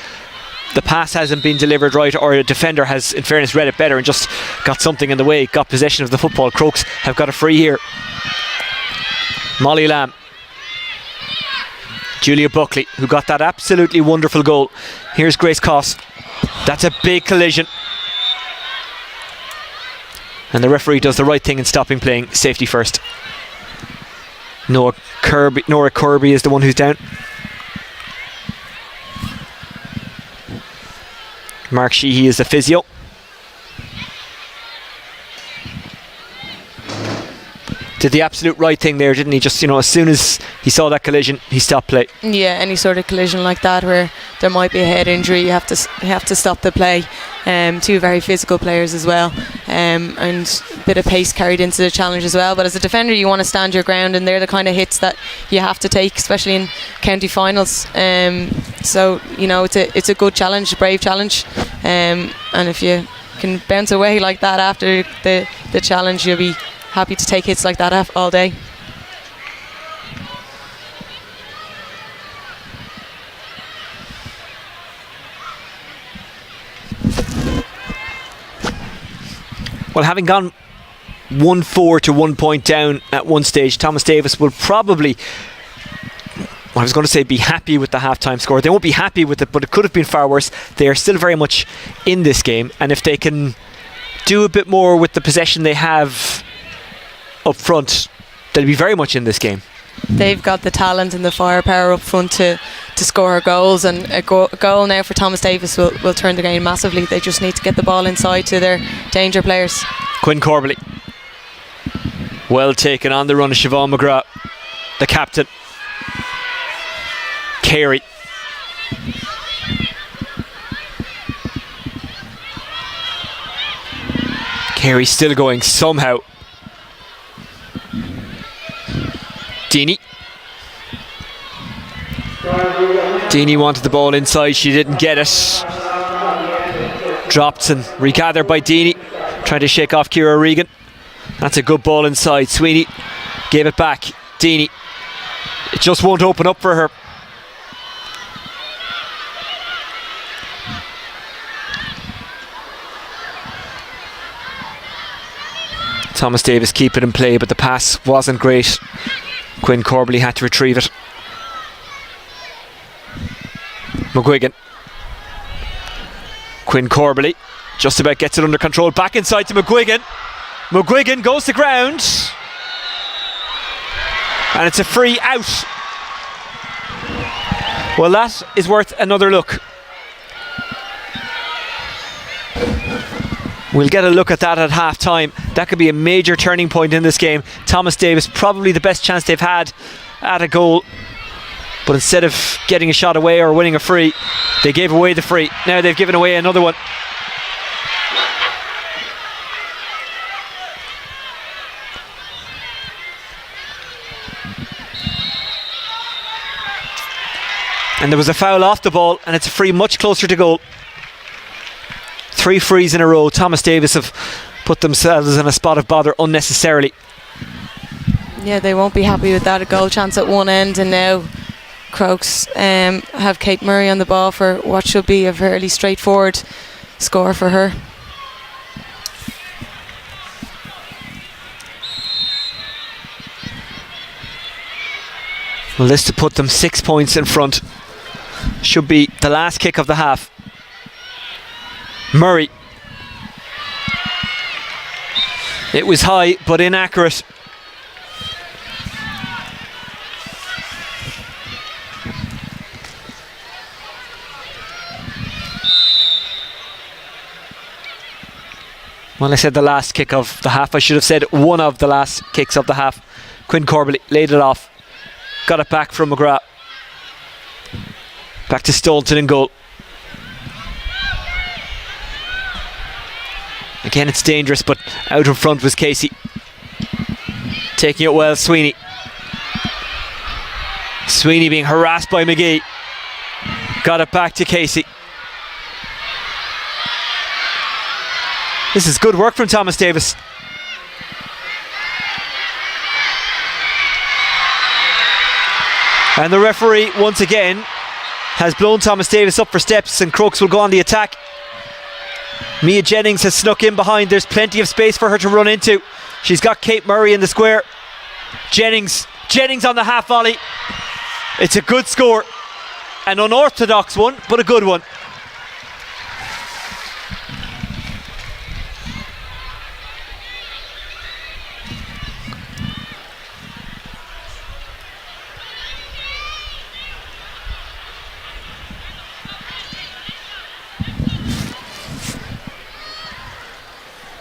the pass hasn't been delivered right, or a defender has, in fairness, read it better and just got something in the way, got possession of the football. Crokes have got a free here. Molly Lamb, Julia Buckley, who got that absolutely wonderful goal. Here's Grace Coss. That's a big collision, and the referee does the right thing in stopping playing. Safety first. Nora Kirby is the one who's down. Mark Sheehy is the physio. Did the absolute right thing there, didn't he? Just, as soon as he saw that collision, he stopped play. Yeah, any sort of collision like that where there might be a head injury, you have to stop the play. Two very physical players as well, and a bit of pace carried into the challenge as well. But as a defender, you want to stand your ground, and they're the kind of hits that you have to take, especially in county finals. So it's a good challenge, a brave challenge, and if you can bounce away like that after the challenge, you'll be happy to take hits like that all day. Well, having gone 1-4 to 1 point down at one stage, Thomas Davis will probably, I was going to say be happy with the half-time score. They won't be happy with it, but it could have been far worse. They are still very much in this game, and if they can do a bit more with the possession they have up front, they'll be very much in this game. They've got the talent and the firepower up front to score goals, and a goal now for Thomas Davis will turn the game massively. They just need to get the ball inside to their danger players. Quinn Corbally. Well taken on the run of Siobhan McGrath, the captain. Carey. Carey still going somehow. Deanie. Deanie wanted the ball inside, she didn't get it. Dropped and regathered by Deanie, trying to shake off Ciara Regan. That's a good ball inside. Sweeney gave it back. Deanie. It just won't open up for her. Thomas Davis keep it in play, but the pass wasn't great. Quinn Corbally had to retrieve it. McGuigan. Quinn Corbally just about gets it under control. Back inside to McGuigan. McGuigan goes to ground. And it's a free out. Well, that is worth another look. We'll get a look at that at half time. That could be a major turning point in this game. Thomas Davis, probably the best chance they've had at a goal. But instead of getting a shot away or winning a free, they gave away the free. Now they've given away another one. And there was a foul off the ball, and it's a free much closer to goal. 3 frees in a row. Thomas Davis have put themselves in a spot of bother unnecessarily. Yeah, they won't be happy with that. A goal chance at one end, and now Crokes have Kate Murray on the ball for what should be a fairly straightforward score for her. Well, this to put them 6 points in front. Should be the last kick of the half. Murray. It was high but inaccurate. Well, I said the last kick of the half. I should have said one of the last kicks of the half. Quinn Corbally laid it off. Got it back from McGrath. Back to Stolton in goal. Again, it's dangerous, but out in front was Casey. Taking it well, Sweeney. Sweeney being harassed by McGee. Got it back to Casey. This is good work from Thomas Davis. And the referee, once again, has blown Thomas Davis up for steps, and Crokes will go on the attack. Mia Jennings has snuck in behind. There's plenty of space for her to run into. She's got Kate Murray in the square. Jennings on the half volley. It's a good score. An unorthodox one, but a good one.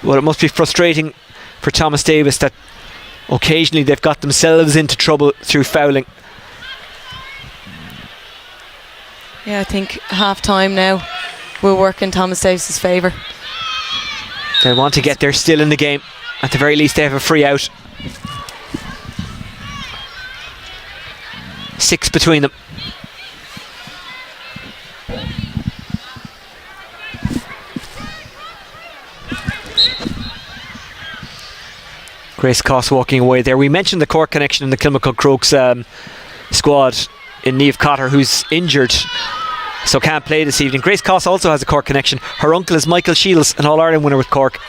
Well, it must be frustrating for Thomas Davis that occasionally they've got themselves into trouble through fouling. Yeah, I think half time now will work in Thomas Davis's favour. They want to get there still in the game. At the very least, they have a free out. 6 between them. Grace Coss walking away there. We mentioned the Cork connection in the Kilmacud Crokes squad in Niamh Cotter, who's injured, so can't play this evening. Grace Coss also has a Cork connection. Her uncle is Michael Shields, an All-Ireland winner with Cork.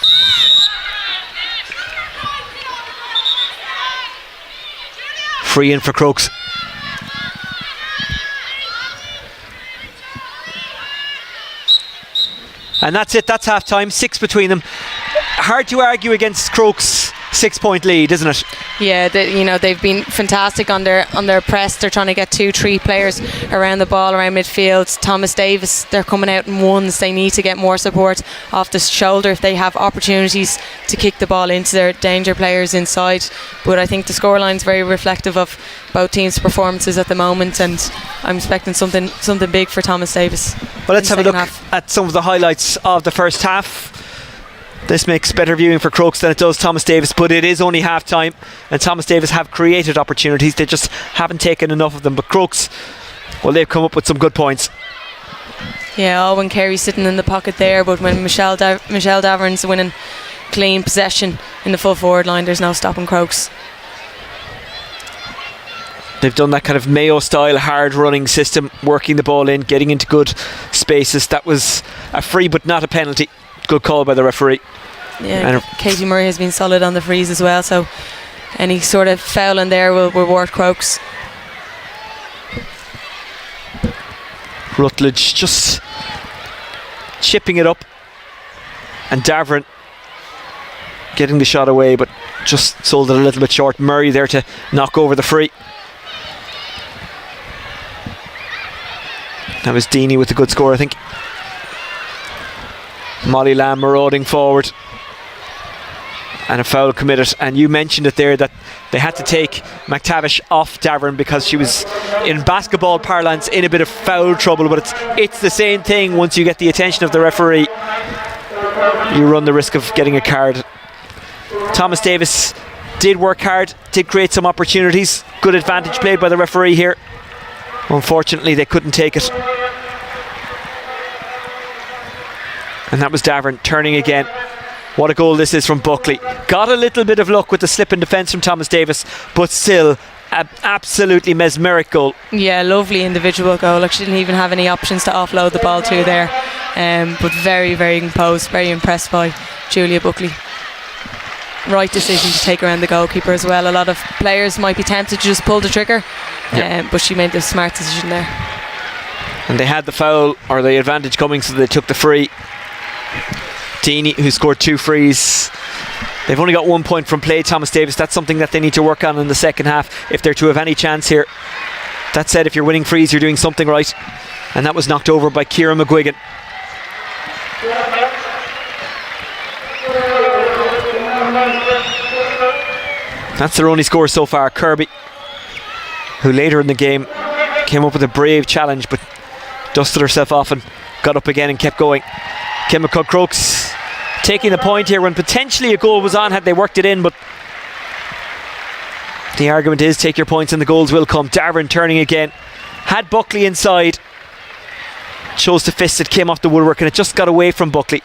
Free in for Crokes. And that's it, that's half time. 6 between them. Hard to argue against Crokes 6-point lead, isn't it? Yeah, they've been fantastic on their press. They're trying to get 2-3 players around the ball, around midfield. Thomas Davis, they're coming out in ones. They need to get more support off the shoulder if they have opportunities to kick the ball into their danger players inside. But I think the scoreline's very reflective of both teams' performances at the moment, and I'm expecting something big for Thomas Davis. Well, let's have a look at some of the highlights of the first half. This makes better viewing for Crokes than it does Thomas Davis, but it is only half time, and Thomas Davis have created opportunities. They just haven't taken enough of them. But Crokes, well, they've come up with some good points. Yeah, Owen Carey sitting in the pocket there, but when Michelle Davern's winning clean possession in the full forward line, there's no stopping Crokes. They've done that kind of Mayo style hard running system, working the ball in, getting into good spaces. That was a free but not a penalty. Good call by the referee. Yeah, Katie Murray has been solid on the frees as well, so any sort of foul in there will reward Crokes. Rutledge just chipping it up, and Davern getting the shot away, but just sold it a little bit short. Murray there to knock over the free. That was Deaney with a good score, I think. Molly Lamb marauding forward, and a foul committed. And you mentioned it there that they had to take McTavish off Davern because she was, in basketball parlance, in a bit of foul trouble. But it's the same thing. Once you get the attention of the referee, you run the risk of getting a card. Thomas Davis did work hard, did create some opportunities. Good advantage played by the referee here. Unfortunately, they couldn't take it. And that was Davern turning again. What a goal this is from Buckley. Got a little bit of luck with the slip in defence from Thomas Davis, but still an absolutely mesmeric goal. Yeah, lovely individual goal. Like, she didn't even have any options to offload the ball to there. But very, very composed, very impressed by Julia Buckley. Right decision to take around the goalkeeper as well. A lot of players might be tempted to just pull the trigger, but she made the smart decision there. And they had the foul, or the advantage coming, so they took the free. Deaney, who scored 2 frees, they've only got 1 point from play. Thomas Davis, that's something that they need to work on in the second half if they're to have any chance here. That said, if you're winning frees, you're doing something right. And that was knocked over by Ciara McGuigan. That's their only score so far. Kirby, who later in the game came up with a brave challenge but dusted herself off and got up again and kept going. Kilmacud Crokes taking the point here when potentially a goal was on had they worked it in, but the argument is take your points and the goals will come. Davern turning again, had Buckley inside, chose to fist it, came off the woodwork, and it just got away from Buckley.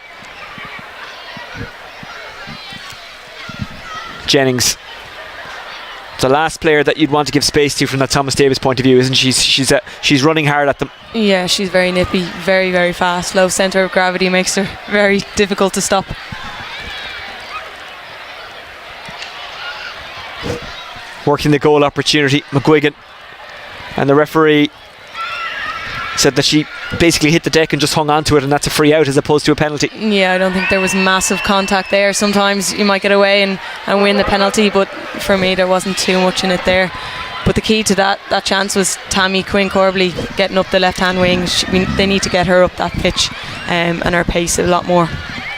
Jennings, the last player that you'd want to give space to from that Thomas Davis point of view, isn't she? She's running hard at them. Yeah, she's very nippy, very, very fast. Low centre of gravity makes her very difficult to stop. Working the goal opportunity, McGuigan, and the referee said that she basically hit the deck and just hung on to it, and that's a free out as opposed to a penalty. Yeah, I don't think there was massive contact there. Sometimes you might get away and win the penalty, but for me there wasn't too much in it there. But the key to that chance was Tammy Quinn Corbley getting up the left hand wing. They need to get her up that pitch and her pace a lot more.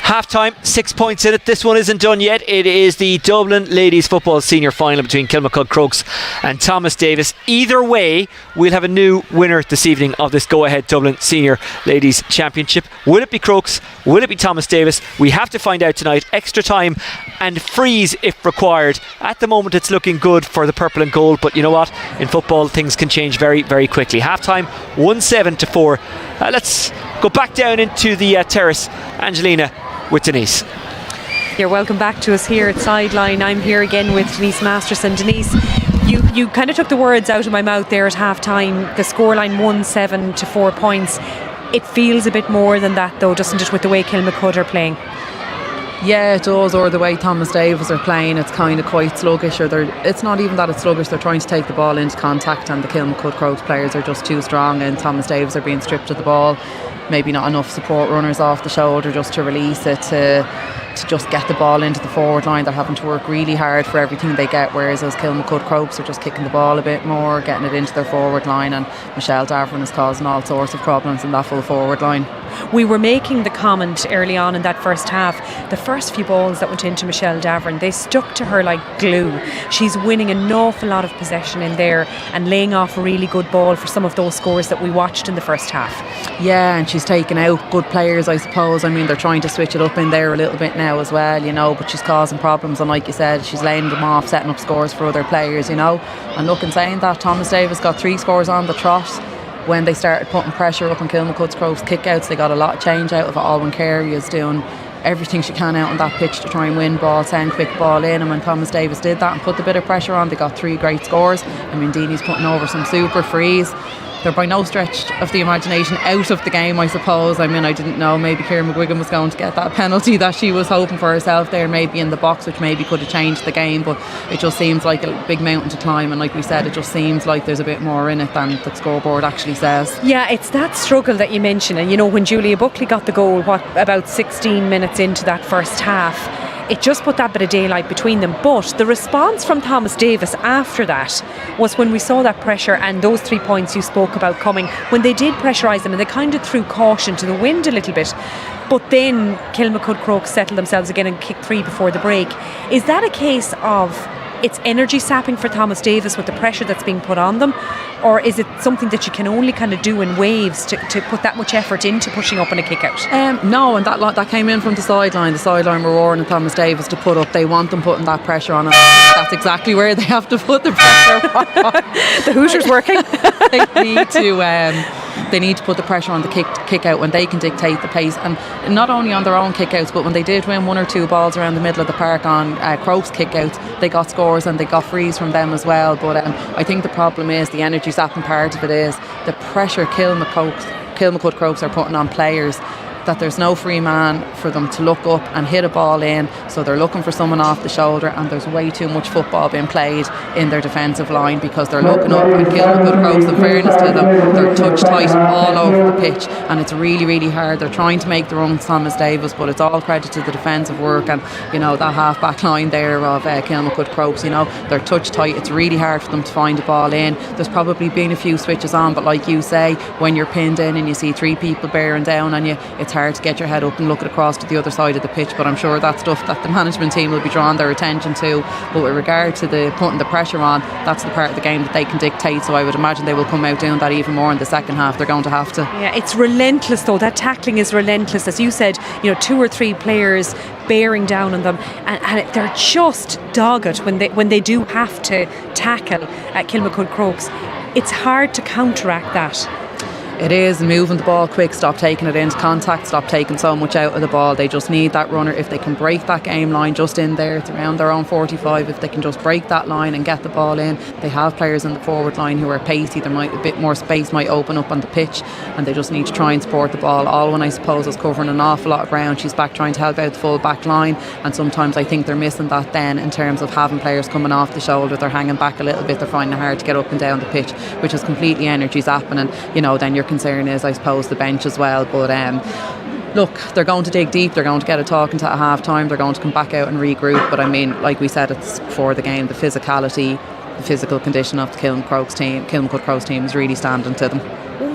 Half time, 6 points in it. This one isn't done yet. It is the Dublin Ladies Football Senior Final between Kilmacud Crokes and Thomas Davis. Either way, we'll have a new winner this evening of this Go Ahead Dublin Senior Ladies Championship. Will it be Crokes? Will it be Thomas Davis? We have to find out tonight. Extra time and freeze if required. At the moment it's looking good for the purple and gold, but you know what? In football things can change very, very quickly. Half time, 1-7-4. Let's go back down into the terrace. Angelina with Denise. You're welcome back to us here at Sideline. I'm here again with Denise Masterson. Denise, you kind of took the words out of my mouth there at half time. The scoreline 1-7 to 4 points. It feels a bit more than that though, doesn't it, with the way Kilmacud are playing? Yeah, it does. Or the way Thomas Davis are playing, it's kind of quite sluggish. Or it's not even that it's sluggish. They're trying to take the ball into contact, and the Kilmacud Crokes players are just too strong. And Thomas Davis are being stripped of the ball. Maybe not enough support runners off the shoulder just to release it to just get the ball into the forward line. They're having to work really hard for everything they get, whereas those Kilmacud Crokes are just kicking the ball a bit more, getting it into their forward line, and Michelle Davern is causing all sorts of problems in that full forward line. We were making the comment early on in that first half, the first few balls that went into Michelle Davern, they stuck to her like glue. She's winning an awful lot of possession in there and laying off a really good ball for some of those scores that we watched in the first half. Yeah, and she's taking out good players, I suppose. I mean, they're trying to switch it up in there a little bit now as well, you know, but she's causing problems, and like you said, she's laying them off, setting up scores for other players, you know. And look, in saying that, Thomas Davis got 3 scores on the trot. When they started putting pressure up on Kilmacud's Crokes kick-outs, they got a lot of change out of it. Alwyn Carey is doing everything she can out on that pitch to try and win ball, send quick ball in, and when Thomas Davis did that and put a bit of pressure on, they got 3 great scores. I mean, Deanie's putting over some super frees. They're by no stretch of the imagination out of the game, I suppose. I mean, I didn't know maybe Ciara McGuigan was going to get that penalty that she was hoping for herself there, maybe in the box, which maybe could have changed the game, but it just seems like a big mountain to climb, and like we said, it just seems like there's a bit more in it than the scoreboard actually says. Yeah, it's that struggle that you mentioned, and you know, when Julia Buckley got the goal, about 16 minutes into that first half, it just put that bit of daylight between them. But the response from Thomas Davis after that was when we saw that pressure and those 3 points you spoke about coming, when they did pressurise them and they kind of threw caution to the wind a little bit. But then Kilmacud Crokes settled themselves again and kicked 3 before the break. Is that a case of it's energy sapping for Thomas Davis with the pressure that's being put on them, or is it something that you can only kind of do in waves to put that much effort into pushing up on a kick out? No, and that came in from the sideline. The sideline were warning Thomas Davis to put up. They want them putting that pressure on, and that's exactly where they have to put the pressure on. The Hooters working. They need to put the pressure on the kick out when they can dictate the pace, and not only on their own kick outs, but when they did win 1 or 2 balls around the middle of the park on Crokes kick outs, they got scores and they got frees from them as well. But I think the problem is the energy sapping part of it is the pressure Kilmacud Crokes are putting on players, that there's no free man for them to look up and hit a ball in, so they're looking for someone off the shoulder, and there's way too much football being played in their defensive line because they're looking up, and Kilmacud Crokes, in fairness to them, they're touch tight all over the pitch, and it's really, really hard. They're trying to make their own Thomas Davis, but it's all credit to the defensive work, and you know, that half back line there of Kilmacud Crokes, you know, they're touch tight. It's really hard for them to find a ball in. There's probably been a few switches on, but like you say, when you're pinned in and you see 3 people bearing down on you, it's hard to get your head up and look across to the other side of the pitch. But I'm sure that's stuff that the management team will be drawing their attention to. But with regard to the putting the pressure on, that's the part of the game that they can dictate, so I would imagine they will come out doing that even more in the second half. They're going to have to. Yeah, it's relentless though. That tackling is relentless, as you said, you know, 2 or 3 players bearing down on them, and they're just dogged when they do have to tackle at Kilmacud Crokes. It's hard to counteract that. It is moving the ball quick, stop taking it into contact, stop taking so much out of the ball. They just need that runner. If they can break that game line just in there, it's around their own 45, if they can just break that line and get the ball in. They have players in the forward line who are pacey. There might a bit more space might open up on the pitch, and they just need to try and support the ball. Alwyn, I suppose, is covering an awful lot of ground. She's back trying to help out the full back line, and sometimes I think they're missing that then in terms of having players coming off the shoulder. They're hanging back a little bit. They're finding it hard to get up and down the pitch, which is completely energy zapping, and you know, then your concern is, I suppose, the bench as well. But look, they're going to dig deep. They're going to get a talking to at half time. They're going to come back out and regroup. But I mean, like we said, it's before the game, the physicality, the physical condition of the Kilmacud Crokes team is really standing to them.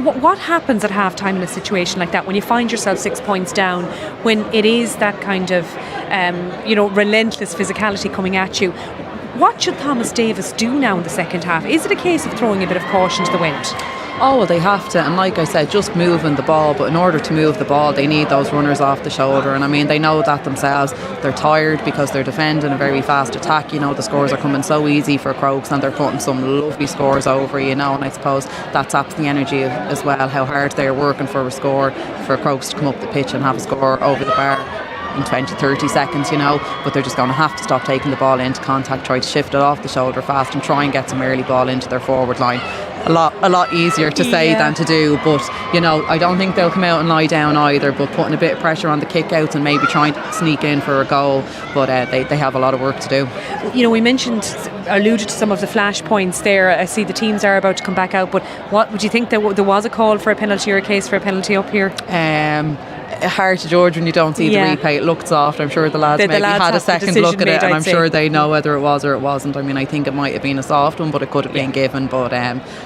What happens at half time in a situation like that when you find yourself 6 points down, when it is that kind of relentless physicality coming at you? What should Thomas Davis do now in the second half? Is it a case of throwing a bit of caution to the wind? Oh, well, they have to, and like I said, just moving the ball. But in order to move the ball, they need those runners off the shoulder, and I mean, they know that themselves. They're tired because they're defending a very fast attack. You know, the scores are coming so easy for Crokes, and they're putting some lovely scores over, you know, and I suppose that saps the energy as well, how hard they're working for a score, for Crokes to come up the pitch and have a score over the bar in 20-30 seconds, you know. But they're just going to have to stop taking the ball into contact, try to shift it off the shoulder fast, and try and get some early ball into their forward line. a lot easier to say than to do. But I don't think they'll come out and lie down either, but putting a bit of pressure on the kick-outs and maybe trying to sneak in for a goal. But they have a lot of work to do. We alluded to some of the flash points there. I see the teams are about to come back out, but what would you think there was a call for a penalty or a case for a penalty up here? Hard to judge when you don't see the replay. It looked soft. I'm sure the lads maybe had a second look at it, and I'm sure they know whether it was or it wasn't. I mean, I think it might have been a soft one, but it could have been given. But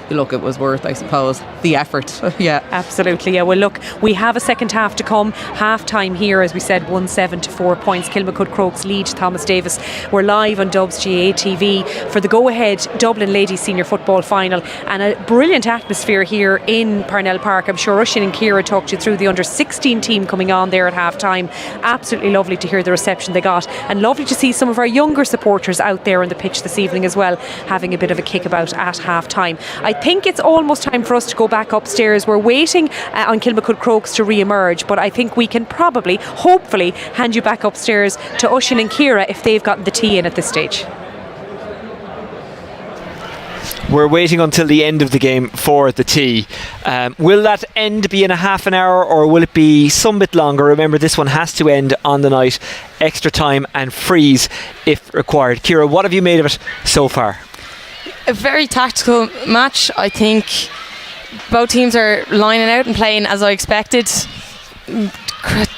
look, it was worth, I suppose, the effort. Yeah, absolutely. Yeah. Well, look, we have a second half to come. Half time here, as we said, 1-7 to 4 points. Kilmacud Crokes lead Thomas Davis. We're live on Dubs GA TV for the go-ahead Dublin Ladies Senior Football Final, and a brilliant atmosphere here in Parnell Park. I'm sure Oisín and Ciara talked you through the under-16 team coming on there at half time. Absolutely lovely to hear the reception they got, and lovely to see some of our younger supporters out there on the pitch this evening as well, having a bit of a kickabout at half time. I think it's almost time for us to go back upstairs. We're waiting on Kilmacud Crokes to re-emerge, but I think we can probably, hopefully, hand you back upstairs to Oisín and Ciara if they've gotten the tea in at this stage. We're waiting until the end of the game for the tea. Will that end be in a half an hour, or will it be some bit longer? Remember, this one has to end on the night. Extra time and freeze if required. Ciara, what have you made of it so far? A very tactical match. I think both teams are lining out and playing as I expected.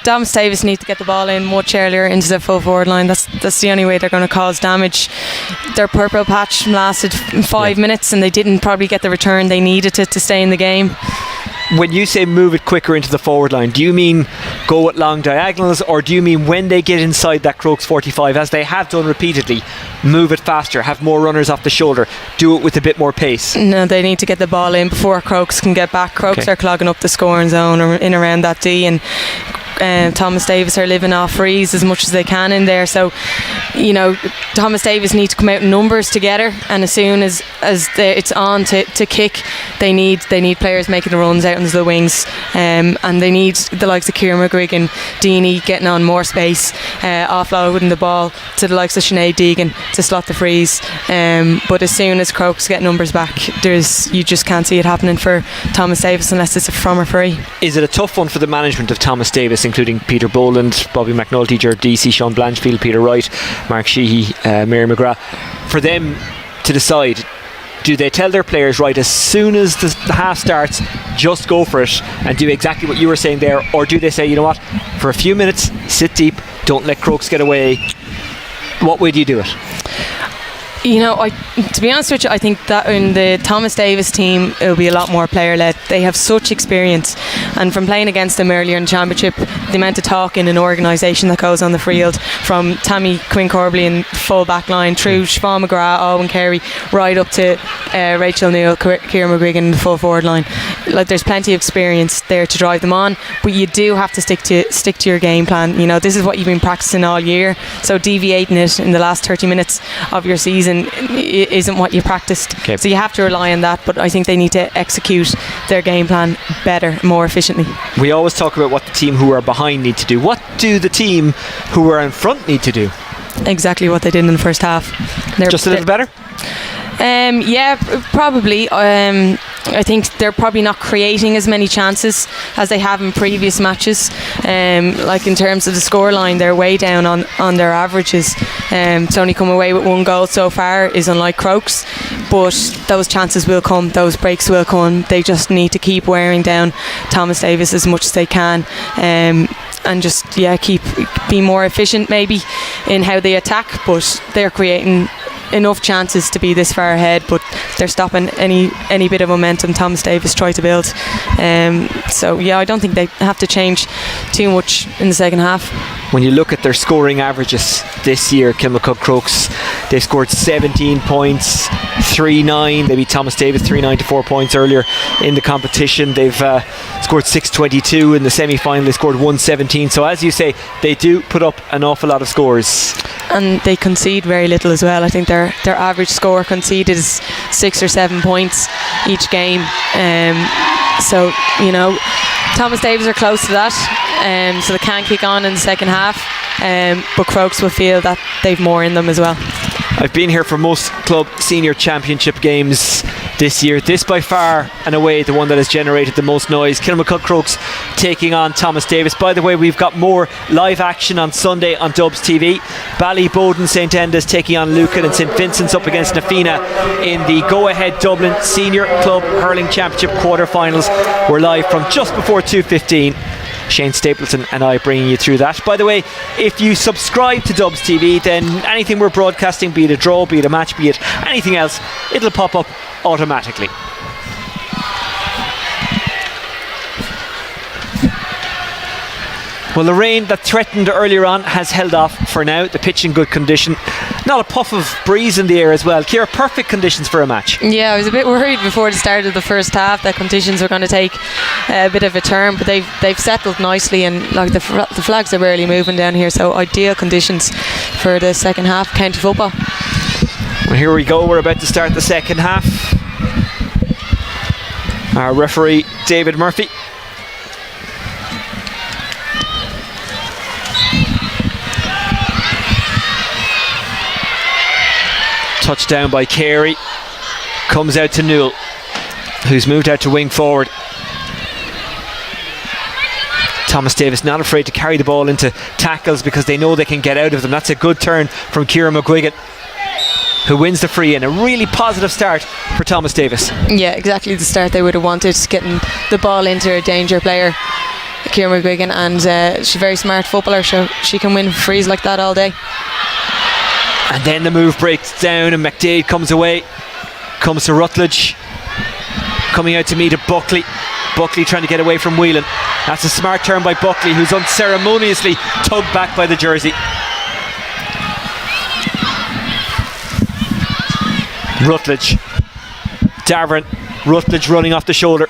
Thomas Davis need to get the ball in much earlier into the full forward line. That's the only way they're going to cause damage. Their purple patch lasted 5 minutes, and they didn't probably get the return they needed to stay in the game. When you say move it quicker into the forward line, do you mean go at long diagonals, or do you mean when they get inside that Crokes 45, as they have done repeatedly, move it faster, have more runners off the shoulder, do it with a bit more pace? No, they need to get the ball in before Crokes can get back. Crokes are clogging up the scoring zone or in around that D, and Thomas Davis are living off frees as much as they can in there. So Thomas Davis need to come out in numbers together, and as soon as it's on to kick, they need players making the runs out into the wings, and they need the likes of Ciara McGuigan and Deanie getting on more space, offloading the ball to the likes of Sinead Deegan to slot the frees, but as soon as Crokes get numbers back, you just can't see it happening for Thomas Davis unless it's from a free. Is it a tough one for the management of Thomas Davis, including Peter Boland, Bobby McNulty, Ger DC, Sean Blanchfield, Peter Wright, Mark Sheehy, Mary McGrath, for them to decide? Do they tell their players, right, as soon as the half starts, just go for it and do exactly what you were saying there, or do they say, you know what, for a few minutes, sit deep, don't let Crokes get away? What way do you do it? To be honest with you, I think that in the Thomas Davis team, it'll be a lot more player-led. They have such experience, and from playing against them earlier in the championship, the amount of talk in an organisation that goes on the field, from Tammy Quinn-Corbally in full back line through Siobhan McGrath, Owen Carey, right up to Rachel Neal, Ciara McGuigan in the full forward line. Like, there's plenty of experience there to drive them on, but you do have to stick to your game plan. This is what you've been practicing all year, so deviating it in the last 30 minutes of your season isn't what you practiced. So you have to rely on that, but I think they need to execute their game plan better, more efficiently. We always talk about what the team who are behind need to do. What do the team who are in front need to do? Exactly what they did in the first half. Just a little better? Yeah, probably. I think they're probably not creating as many chances as they have in previous matches. Like in terms of the scoreline, they're way down on their averages. To only come away with one goal so far is unlike Crokes, but those chances will come, those breaks will come. They just need to keep wearing down Thomas Davis as much as they can, and just keep being more efficient maybe in how they attack, but they're creating enough chances to be this far ahead, but they're stopping any bit of momentum Thomas Davis tried to build. I don't think they have to change too much in the second half. When you look at their scoring averages this year, Kilmacud Crokes, they've scored 17 points, 3-9. They beat Thomas Davis 3-9 to 4 points earlier in the competition. They've scored 622 in the semi-final. They scored 117. So as you say, they do put up an awful lot of scores, and they concede very little as well. I think their average score conceded is 6 or 7 points each game. Thomas Davis are close to that, so they can kick on in the second half, but Crokes will feel that they've more in them as well. I've been here for most club senior championship games this year. This by far and away the one that has generated the most noise. Kilmacud Crokes taking on Thomas Davis. By the way, we've got more live action on Sunday on Dubs TV. Ballyboden St Enda's taking on Lucan, and St Vincent's up against Nafina in the Go Ahead Dublin Senior Club Hurling Championship quarter-finals. We're live from just before 2:15. Shane Stapleton and I bringing you through that. By the way, if you subscribe to Dubs TV, then anything we're broadcasting, be it a draw, be it a match, be it anything else, it'll pop up automatically. Well, the rain that threatened earlier on has held off for now. The pitch in good condition. Not a puff of breeze in the air as well. Ciara, perfect conditions for a match. Yeah, I was a bit worried before the start of the first half that conditions were going to take a bit of a turn, but they've settled nicely, and like the flags are barely moving down here, so ideal conditions for the second half county football. Well, here we go. We're about to start the second half. Our referee, David Murphy. Touchdown by Carey. Comes out to Newell, who's moved out to wing forward. Thomas Davis not afraid to carry the ball into tackles because they know they can get out of them. That's a good turn from Ciara McGuigan, who wins the free, and a really positive start for Thomas Davis. Yeah, exactly the start they would have wanted, getting the ball into a danger player, Ciara McGuigan, and she's a very smart footballer, so she can win frees like that all day. And then the move breaks down and McDade comes away. Comes to Rutledge. Coming out to meet a Buckley. Buckley trying to get away from Whelan. That's a smart turn by Buckley, who's unceremoniously tugged back by the jersey. Rutledge. Davern. Rutledge running off the shoulder.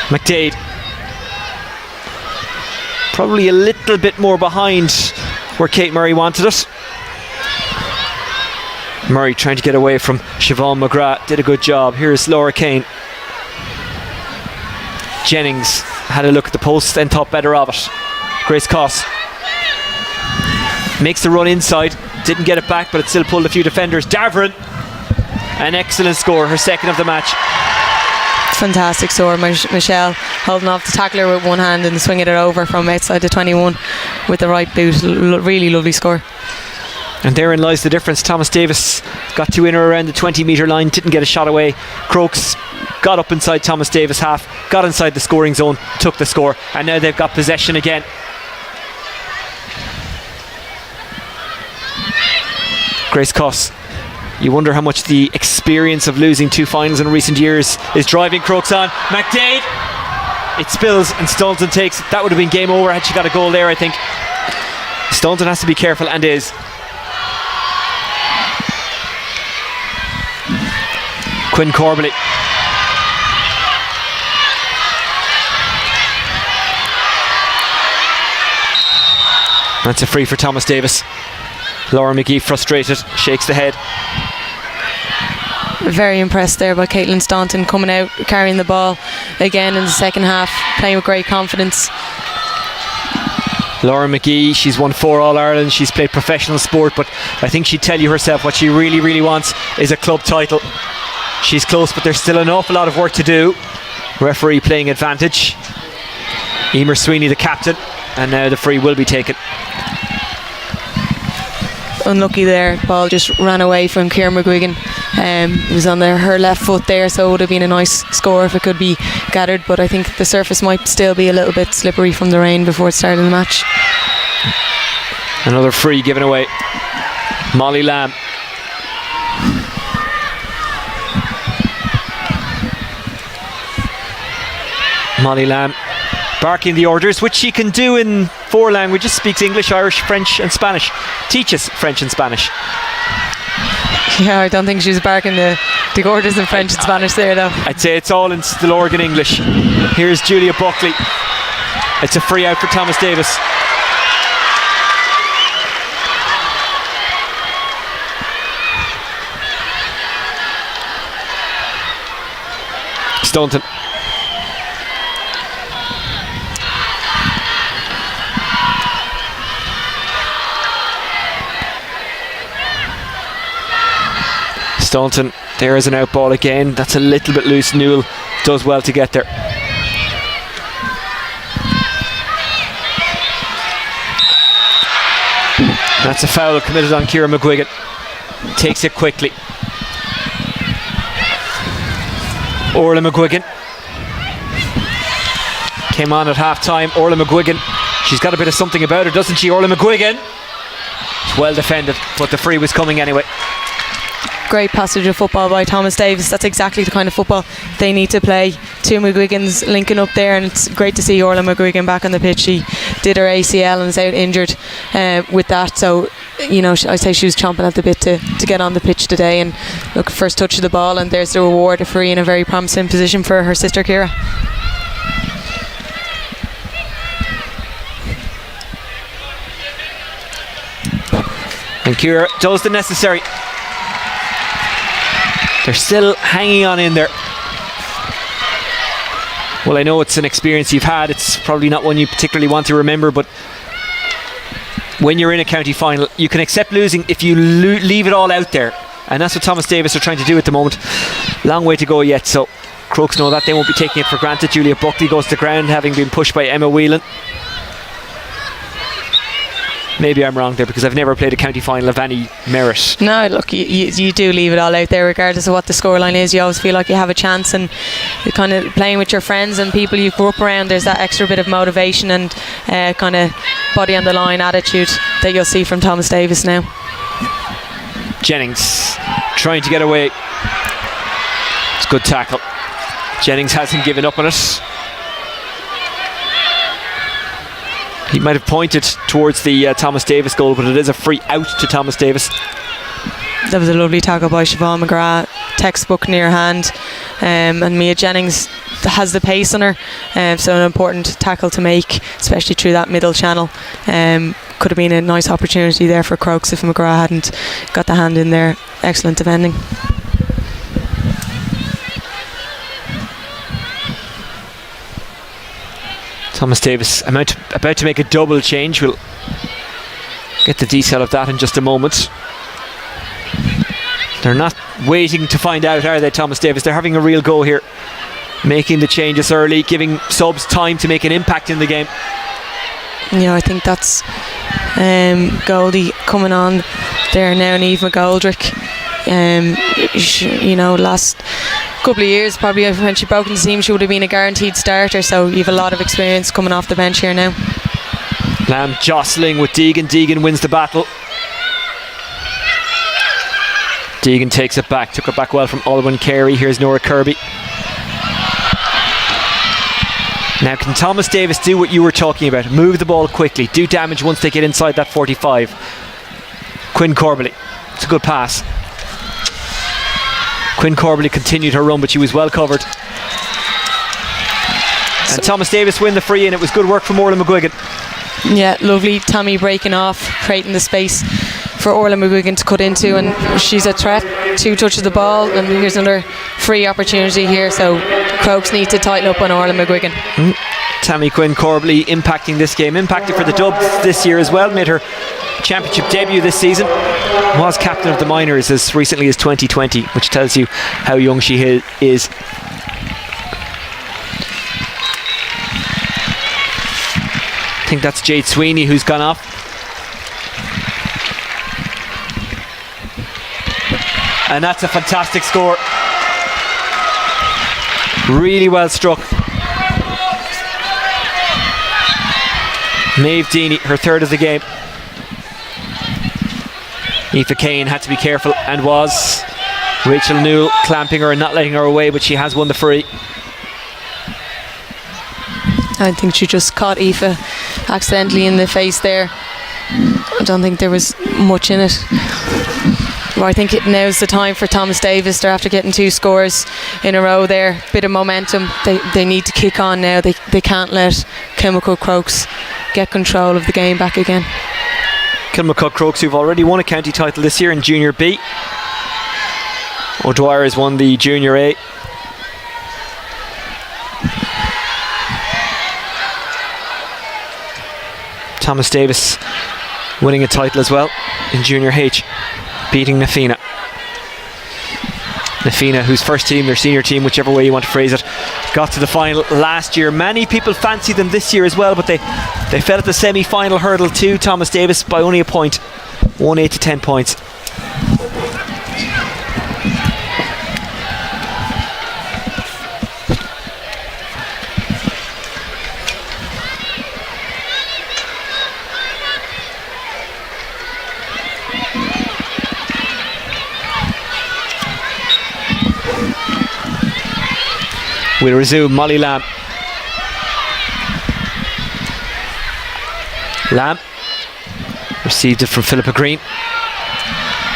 McDade. Probably a little bit more behind where Kate Murray wanted it. Murray trying to get away from Siobhan McGrath. Did a good job. Here's Laura Kane. Jennings had a look at the post, then thought better of it. Grace Coss makes the run inside. Didn't get it back, but it still pulled a few defenders. Davern, an excellent score. Her second of the match. Fantastic score. Michelle holding off the tackler with one hand and swinging it over from outside the 21 with the right boot. Really lovely score. And therein lies the difference. Thomas Davis got to in or around the 20-metre line, didn't get a shot away. Crokes got up inside Thomas Davis half, got inside the scoring zone, took the score, and now they've got possession again. Grace Coss. You wonder how much the experience of losing two finals in recent years is driving Crokes on. McDade, it spills and Staunton takes it. That would have been game over had she got a goal there, I think. Staunton has to be careful, and is. Quinn Corbally. That's a free for Thomas Davis. Laura McGee frustrated, shakes the head. Very impressed there by Caitlin Staunton, coming out, carrying the ball again in the second half, playing with great confidence. Laura McGee, she's won 4 All-Ireland, she's played professional sport, but I think she'd tell you herself what she really, really wants is a club title. She's close, but there's still an awful lot of work to do. Referee playing advantage. Emer Sweeney, the captain, and now the free will be taken. Unlucky there, ball just ran away from Ciara McGuigan. It was on her left foot there, so it would have been a nice score if it could be gathered, but I think the surface might still be a little bit slippery from the rain before it started the match. Another free given away. Molly Lamb. Molly Lamb barking the orders, which she can do in 4 languages. Speaks English, Irish, French and Spanish. Teaches French and Spanish. Yeah, I don't think she was barking the orders in French and Spanish there though. I'd say it's all in Stillorgan English. Here's Julia Buckley. It's a free out for Thomas Davis. Staunton. Staunton, there is an out ball again. That's a little bit loose. Newell does well to get there. That's a foul committed on Ciara McGuigan. Takes it quickly. Orla McGuigan came on at half time. Orla McGuigan, she's got a bit of something about her, doesn't she? Orla McGuigan, well defended, but the free was coming anyway. Great passage of football by Thomas Davis. That's exactly the kind of football they need to play. Two McGuigans linking up there, and it's great to see Orla McGuigan back on the pitch. She did her ACL and is out injured with that, so I'd say she was chomping at the bit to get on the pitch today. And look, first touch of the ball, and there's the reward, a free in a very promising position for her sister Ciara. And Ciara does the necessary. They're still hanging on in there. Well, I know it's an experience you've had. It's probably not one you particularly want to remember, but when you're in a county final, you can accept losing if you leave it all out there. And that's what Thomas Davis are trying to do at the moment. Long way to go yet, so Crokes know that. They won't be taking it for granted. Julia Buckley goes to the ground, having been pushed by Emma Whelan. Maybe I'm wrong there, because I've never played a county final of any merit. No, look, you do leave it all out there regardless of what the scoreline is. You always feel like you have a chance, and you're kind of playing with your friends and people you grew up around. There's that extra bit of motivation and kind of body on the line attitude that you'll see from Thomas Davis now. Jennings trying to get away. It's a good tackle. Jennings hasn't given up on it. He might have pointed towards the Thomas Davis goal, but it is a free out to Thomas Davis. That was a lovely tackle by Siobhan McGrath, textbook near hand, and Mia Jennings has the pace on her, so an important tackle to make, especially through that middle channel. Could have been a nice opportunity there for Crokes if McGrath hadn't got the hand in there. Excellent defending. Thomas Davis about to make a double change. We'll get the detail of that in just a moment. They're not waiting to find out, are they, Thomas Davis? They're having a real go here, making the changes early, giving subs time to make an impact in the game. Yeah, I think that's Goldie coming on there now, and Eve McGoldrick. Last couple of years, probably when she broke in the team, she would have been a guaranteed starter, so you have a lot of experience coming off the bench here now. Lamb jostling with Deegan. Deegan wins the battle. Deegan takes it back, took it back well from Alwyn Carey. Here's Nora Kirby. Now, can Thomas Davis do what you were talking about? Move the ball quickly, do damage once they get inside that 45. Quinn Corbally, it's a good pass. Quinn Corbally continued her run, but she was well covered. And Thomas Davis win the free in. It was good work from Orla McGuigan. Yeah, lovely. Tammy breaking off, creating the space for Orla McGuigan to cut into, and she's a threat. 2 touches the ball, and here's another free opportunity here, so Crokes need to tighten up on Orla McGuigan. Tammy Quinn Corbally impacting this game, impacted for the Dubs this year as well, made her championship debut this season, was captain of the minors as recently as 2020, which tells you how young she is. I think that's Jade Sweeney who's gone off. And that's a fantastic score. Really well struck. Maeve Deaney, her third of the game. Aoife Kane had to be careful and was. Rachel Newell clamping her and not letting her away, but she has won the free. I think she just caught Aoife accidentally in the face there. I don't think there was much in it. But I think now's the time for Thomas Davis. They're after getting 2 scores in a row there. Bit of momentum. They need to kick on now. They can't let Kilmacud Crokes get control of the game back again. Kilmacud Crokes, who've already won a county title this year in Junior B. O'Dwyer has won the Junior A. Thomas Davis winning a title as well in Junior H, beating Nafina. Nafina, whose first team, their senior team, whichever way you want to phrase it, got to the final last year. Many people fancy them this year as well, but they fell at the semi-final hurdle to Thomas Davis by only a point, 1-8 to 10 points. We'll resume. Molly Lamb. Lamb received it from Philippa Green.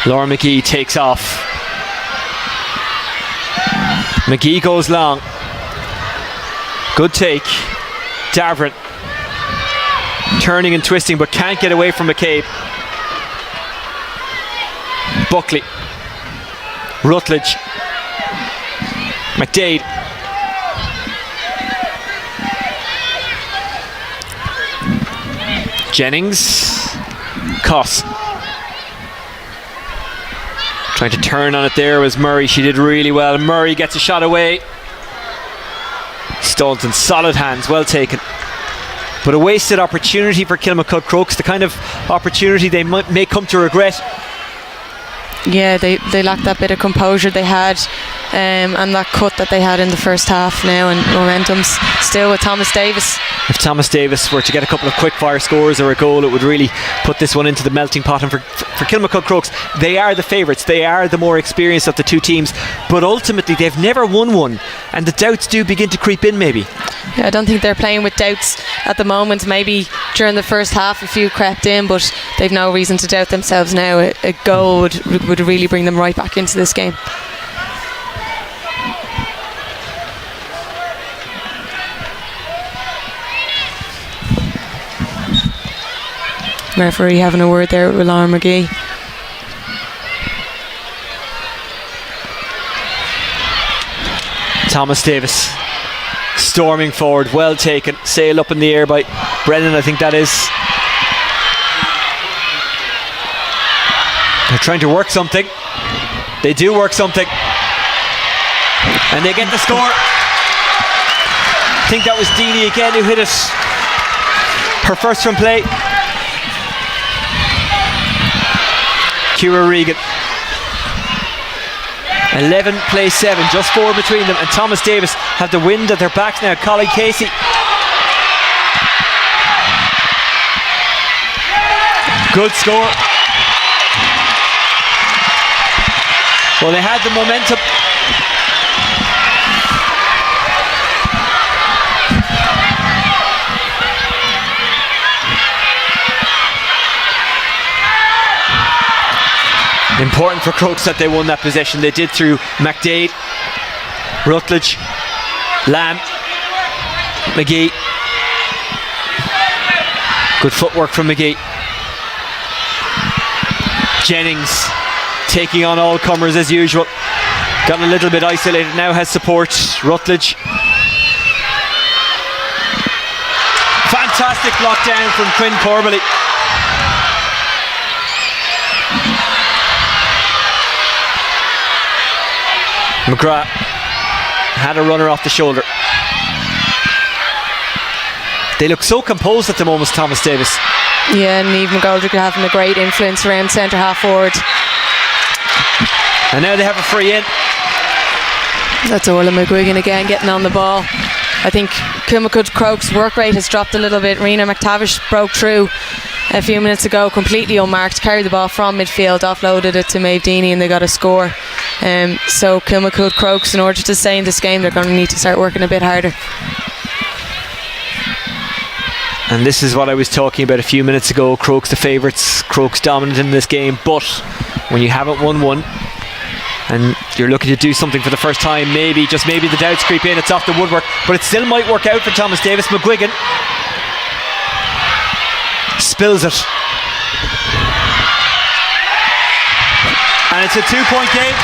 Laura McGee takes off. McGee goes long. Good take. Davern turning and twisting but can't get away from McCabe. Buckley. Rutledge. McDade. Jennings. Coss. Trying to turn on it there was Murray. She did really well. Murray gets a shot away. Staunton, solid hands, well taken. But a wasted opportunity for Kilmacud Crokes, the kind of opportunity they may come to regret. Yeah, they lacked that bit of composure they had, and that cut that they had in the first half now, and momentum's still with Thomas Davis. If Thomas Davis were to get a couple of quick fire scores or a goal, it would really put this one into the melting pot. And for Kilmacud Crokes, they are the favourites, they are the more experienced of the two teams, but ultimately they've never won one, and the doubts do begin to creep in maybe. Yeah, I don't think they're playing with doubts at the moment. Maybe during the first half a few crept in, but they've no reason to doubt themselves now. A goal would really bring them right back into this game. Referee having a word there with Laura McGee. Thomas Davis storming forward, well taken, sail up in the air by Brennan, I think that is. They're trying to work something. They do work something, and they get the score. I think that was Deanie again who hit it, her first from play. Kira Regan. 11 plays 7, just 4 between them, and Thomas Davis have the wind at their backs now. Colin Casey. Good score. Well, they had the momentum. Important for Crokes that they won that possession. They did through McDade, Rutledge, Lamb, McGee. Good footwork from McGee. Jennings taking on all comers as usual. Got a little bit isolated now, has support. Rutledge. Fantastic block down from Quinn Corbally. McGrath had a runner off the shoulder. They look so composed at the moment, Thomas Davis. Yeah, and Eve McGoldrick having a great influence around centre half forward. And now they have a free in. That's Orla McGuigan again getting on the ball. I think Kilmacud Crokes' work rate has dropped a little bit. Rena McTavish broke through a few minutes ago, completely unmarked, carried the ball from midfield, offloaded it to Maeve Deany, and they got a score. So Kilmacud Crokes, in order to stay in this game, they're going to need to start working a bit harder. And this is what I was talking about a few minutes ago. Crokes the favourites, Crokes dominant in this game, but when you haven't won one and you're looking to do something for the first time, maybe, just maybe the doubts creep in, it's off the woodwork, but it still might work out for Thomas Davis. McGuigan spills it, and it's a 2-point game.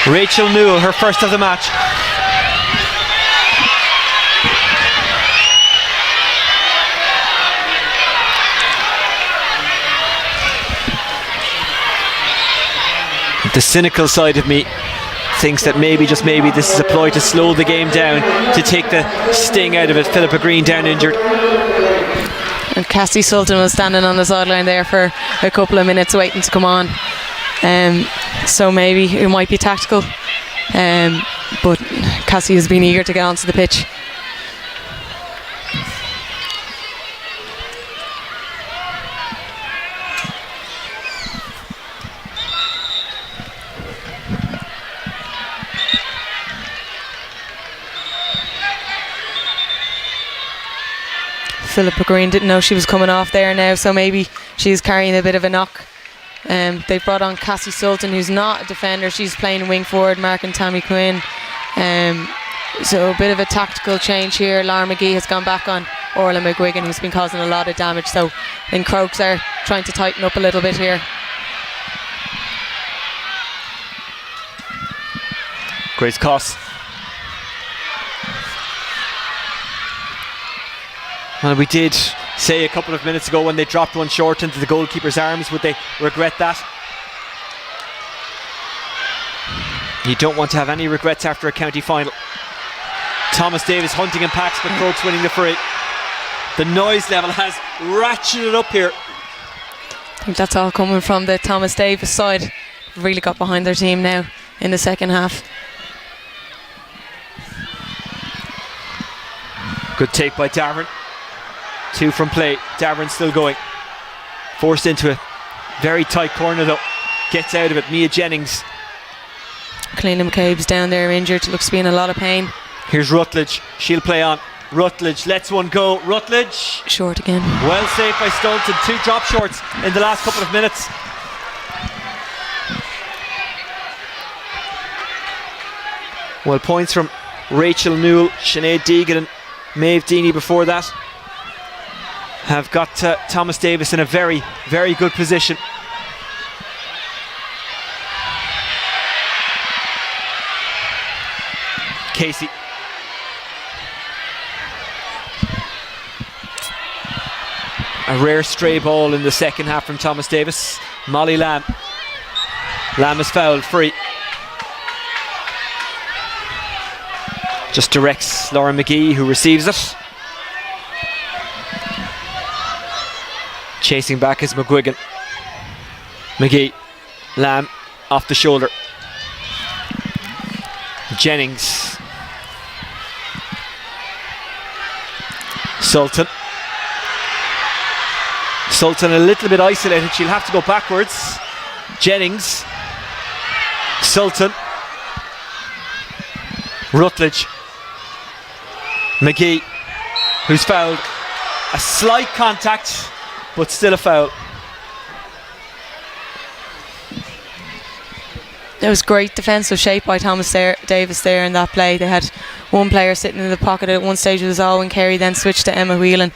Rachel Newell, her first of the match. The cynical side of me thinks that maybe, just maybe, this is a ploy to slow the game down, to take the sting out of it. Philippa Green down injured. And Cassie Sultan was standing on the sideline there for a couple of minutes waiting to come on. So maybe it might be tactical. But Cassie has been eager to get onto the pitch. Philippa Green didn't know she was coming off there now, so maybe she's carrying a bit of a knock. They brought on Cassie Sultan, who's not a defender. She's playing wing forward, marking Tammy Quinn. So a bit of a tactical change here. Laura McGee has gone back on Orla McGuigan, who's been causing a lot of damage. So I think Crokes are trying to tighten up a little bit here. Grace Coss. Well, we did say a couple of minutes ago when they dropped one short into the goalkeeper's arms, would they regret that? You don't want to have any regrets after a county final. Thomas Davis hunting in packs, but Crokes winning the free. The noise level has ratcheted up here. I think that's all coming from the Thomas Davis side. Really got behind their team now in the second half. Good take by Davern. 2 from play. Davern still going. Forced into a very tight corner though. Gets out of it. Mia Jennings. Kalina McCabe's down there injured. Looks to be in a lot of pain. Here's Rutledge. She'll play on. Rutledge lets one go. Rutledge. Short again. Well saved by Staunton. 2 drop shorts in the last couple of minutes. Well, points from Rachel Newell, Sinead Deegan and Maeve Deeney before that have got Thomas Davis in a very, very good position. Casey. A rare stray ball in the second half from Thomas Davis. Molly Lamb. Lamb is fouled, free. Just directs Laura McGee, who receives it. Chasing back is McGuigan. McGee. Lamb off the shoulder. Jennings. Sultan. Sultan a little bit isolated. She'll have to go backwards. Jennings. Sultan. Rutledge. McGee, who's fouled. A slight contact, but still a foul. There was great defensive shape by Thomas Davis there in that play. They had one player sitting in the pocket at one stage. It was Alwyn Carey, then switched to Emma Whelan,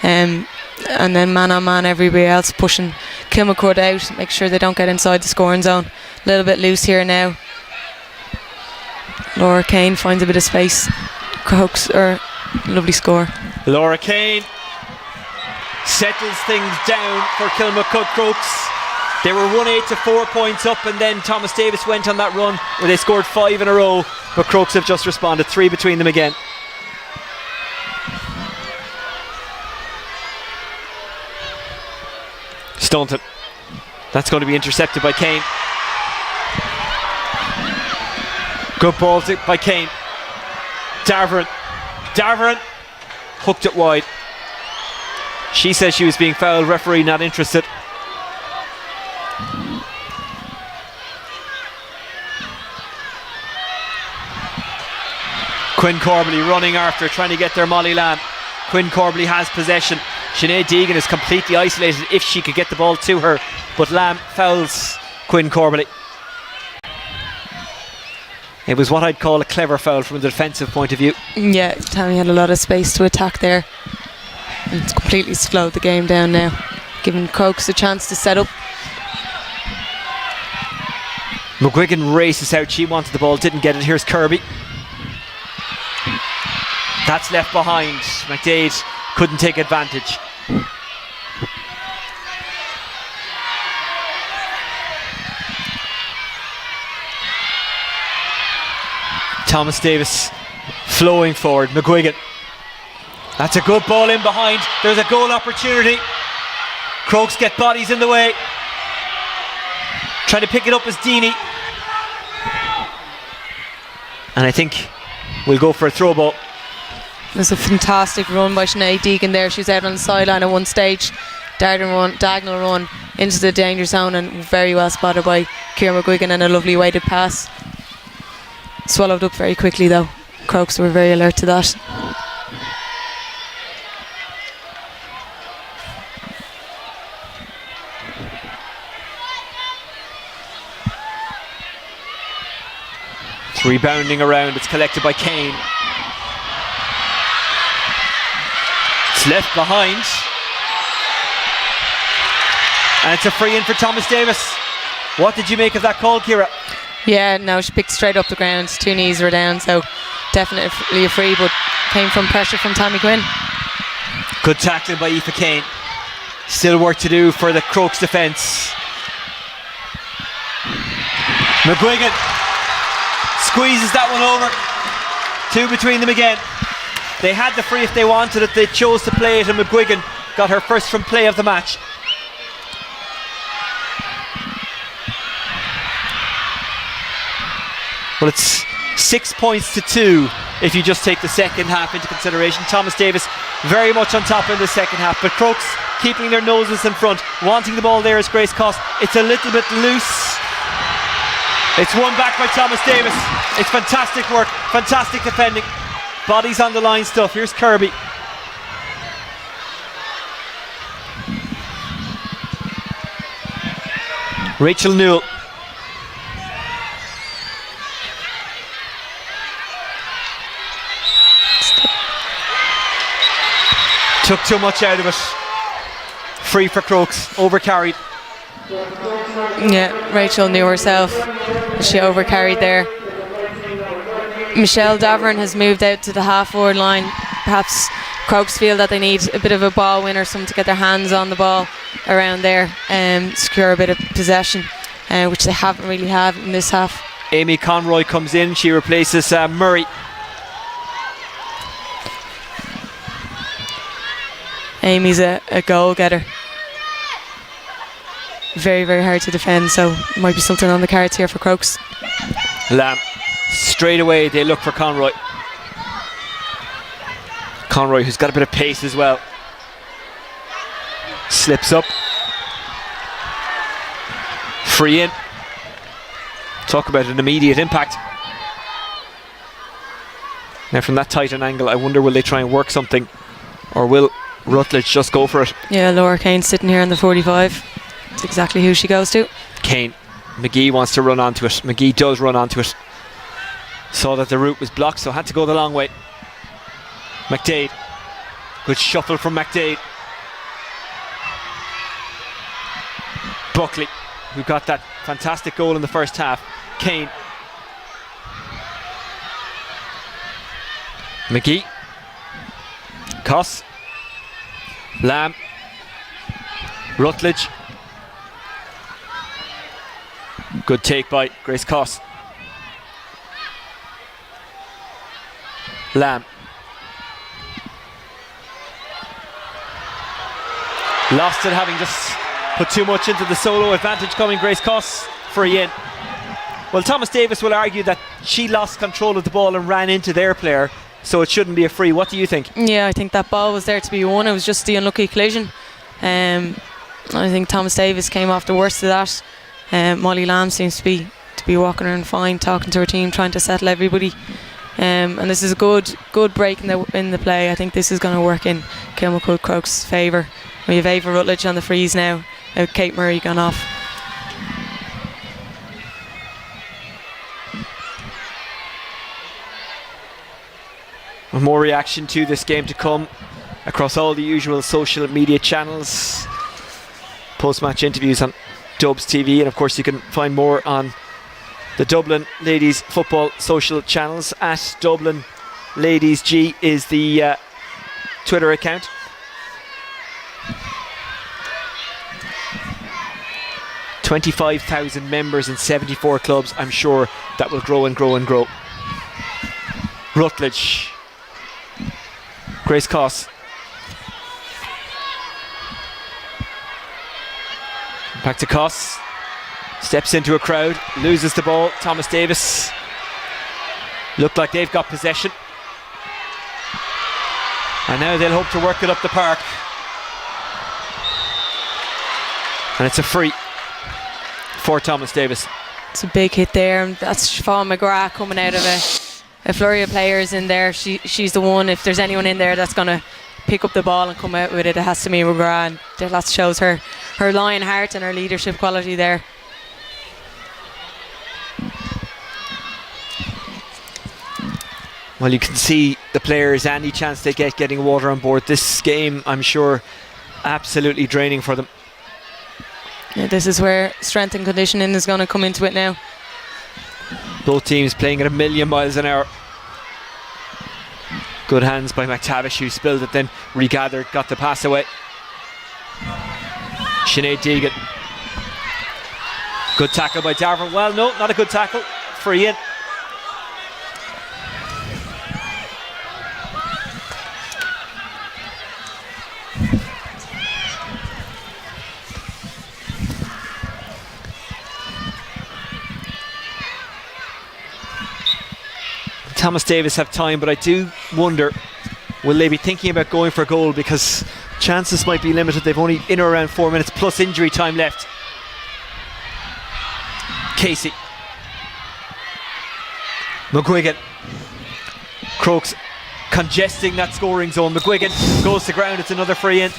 and then man on man everybody else pushing Kilmacud out, make sure they don't get inside the scoring zone. A little bit loose here now. Laura Kane finds a bit of space. Crokes, lovely score. Laura Kane settles things down for Kilmacud Crokes. They were 1-8 to 4 points up, and then Thomas Davis went on that run where they scored 5 in a row, but Crokes have just responded. 3 between them again. Staunton. That's going to be intercepted by Kane. Good ball by Kane. Darvern hooked it wide. She says she was being fouled. Referee not interested. Quinn Corbally running after, trying to get their Molly Lamb. Quinn Corbally has possession. Sinead Deegan is completely isolated if she could get the ball to her, but Lamb fouls Quinn Corbally. It was what I'd call a clever foul from a defensive point of view. Yeah, Tammy had a lot of space to attack there. And it's completely slowed the game down now, giving Crokes a chance to set up. McGuigan races out. She wanted the ball, didn't get it. Here's Kirby. That's left behind. McDade couldn't take advantage. Thomas Davis flowing forward. McGuigan. That's a good ball in behind. There's a goal opportunity. Crokes get bodies in the way. Trying to pick it up as Deeney. And I think we'll go for a throw ball. There's a fantastic run by Sinead Deegan there. She was out on the sideline at one stage. Diagonal run into the danger zone, and very well spotted by Ciara McGuigan, and a lovely weighted pass. Swallowed up very quickly though. Crokes were very alert to that. It's rebounding around, it's collected by Kane. It's left behind. And it's a free in for Thomas Davis. What did you make of that call, Ciara? Yeah, no, she picked straight up the ground. 2 knees were down, so definitely a free, but came from pressure from Tammy Quinn. Good tackling by Aoife Kane. Still work to do for the Crokes defence. McGuigan squeezes that one over. 2 between them again. They had the free if they wanted it. They chose to play it, and McGuigan got her first from play of the match. Well, it's 6 points to 2 if you just take the second half into consideration. Thomas Davis very much on top in the second half, but Crokes keeping their noses in front, wanting the ball there is Grace Cost. It's a little bit loose. It's won back by Thomas Davis. It's fantastic work, fantastic defending. Bodies on the line stuff. Here's Kirby. Rachel Newell. Took too much out of it. Free for Crokes. Overcarried. Yeah, Rachel knew herself. She overcarried there. Michelle Davern has moved out to the half-forward line. Perhaps Crokes feel that they need a bit of a ball win or something to get their hands on the ball around there and secure a bit of possession, which they haven't really had in this half. Amy Conroy comes in. She replaces Murray. Amy's a goal getter. Very, very hard to defend, so might be something on the cards here for Crokes. Lamb. Straight away they look for Conroy. Conroy, who's got a bit of pace as well. Slips up. Free in. Talk about an immediate impact. Now from that tight an angle, I wonder will they try and work something, or will Rutledge just go for it? Yeah, Laura Kane sitting here on the 45. It's exactly who she goes to. Kane. McGee wants to run onto it. McGee does run onto it. Saw that the route was blocked, so had to go the long way. McDade. Good shuffle from McDade. Buckley, who got that fantastic goal in the first half. Kane. McGee. Coss. Lamb. Rutledge. Good take by Grace Coss. Lamb. Lost it, having just put too much into the solo advantage coming. Grace Coss, free in. Well, Thomas Davis will argue that she lost control of the ball and ran into their player, so it shouldn't be a free. What do you think? Yeah, I think that ball was there to be won. It was just the unlucky collision. I think Thomas Davis came off the worst of that. Molly Lamb seems to be walking around fine, talking to her team, trying to settle everybody. And this is a good break in the play. I think this is going to work in Kilmacud Crokes' favour. We have Ava Rutledge on the freeze now. Kate Murray gone off. More reaction to this game to come across all the usual social media channels. Post-match interviews on Dubs TV, and of course you can find more on the Dublin Ladies Football social channels. At Dublin Ladies G is the Twitter account. .25,000 members in 74 clubs. I'm sure that will grow and grow and grow. Rutledge. Grace Coss. Back to Coss. Steps into a crowd, loses the ball. Thomas Davis. Look like they've got possession. And now they'll hope to work it up the park. And it's a free for Thomas Davis. It's a big hit there, and that's Siobhan McGrath coming out of a flurry of players in there. She's the one, if there's anyone in there that's going to pick up the ball and come out with it, it has to be McGrath, and that shows her lion heart and her leadership quality there. Well, you can see the players, any chance they get getting water on board. This game, I'm sure, absolutely draining for them. Yeah, this is where strength and conditioning is going to come into it now. Both teams playing at a million miles an hour. Good hands by McTavish, who spilled it, then regathered, got the pass away. Sinead Deegan. Good tackle by Darvin. Well, no, not a good tackle. Free in. Thomas Davis have time, but I do wonder, will they be thinking about going for a goal, because chances might be limited. They've only in or around 4 minutes plus injury time left. Casey. McGuigan. Crokes congesting that scoring zone. McGuigan goes to ground. It's another free in.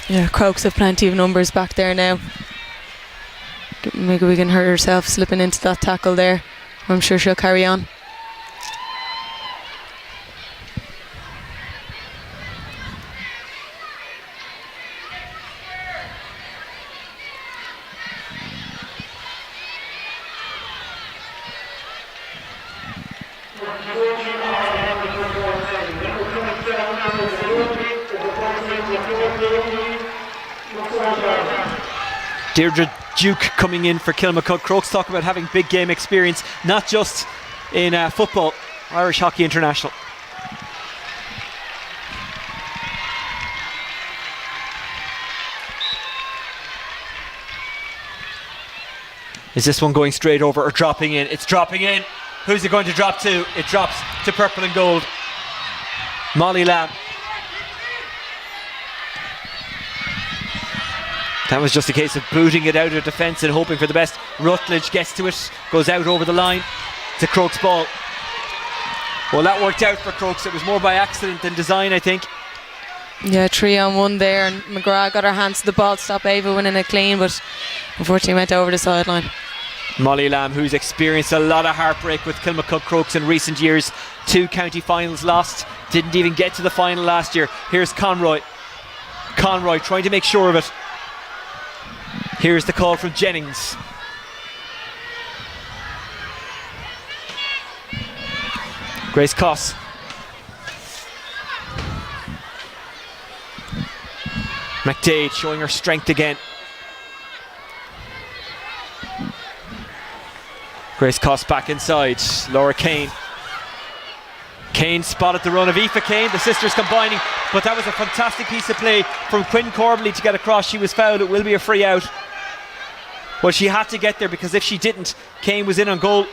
Yeah, Crokes have plenty of numbers back there now. McGuigan hurt herself slipping into that tackle there. I'm sure she'll carry on. Deirdre Duke coming in for Kilmacud. Crokes talk about having big game experience, not just in football, Irish Hockey International. Is this one going straight over or dropping in? It's dropping in. Who's it going to drop to? It drops to purple and gold. Molly Lamb. That was just a case of booting it out of defence and hoping for the best. Rutledge gets to it, goes out over the line. It's a Crokes ball. Well, that worked out for Crokes. It was more by accident than design, I think. Yeah, 3-on-1 there, and McGrath got her hands to the ball to stop Ava winning it clean, but unfortunately went over the sideline. Molly Lamb, who's experienced a lot of heartbreak with Kilmacud Crokes in recent years. 2 county finals lost, didn't even get to the final last year. Here's Conroy. Conroy trying to make sure of it. Here's the call from Jennings. Grace Coss. McDade showing her strength again. Grace Coss back inside. Laura Kane. Kane spotted the run of Aoife Kane, the sisters combining, but that was a fantastic piece of play from Quinn Corbally to get across. She was fouled. It will be a free out. Well, she had to get there, because if she didn't, Kane was in on goal.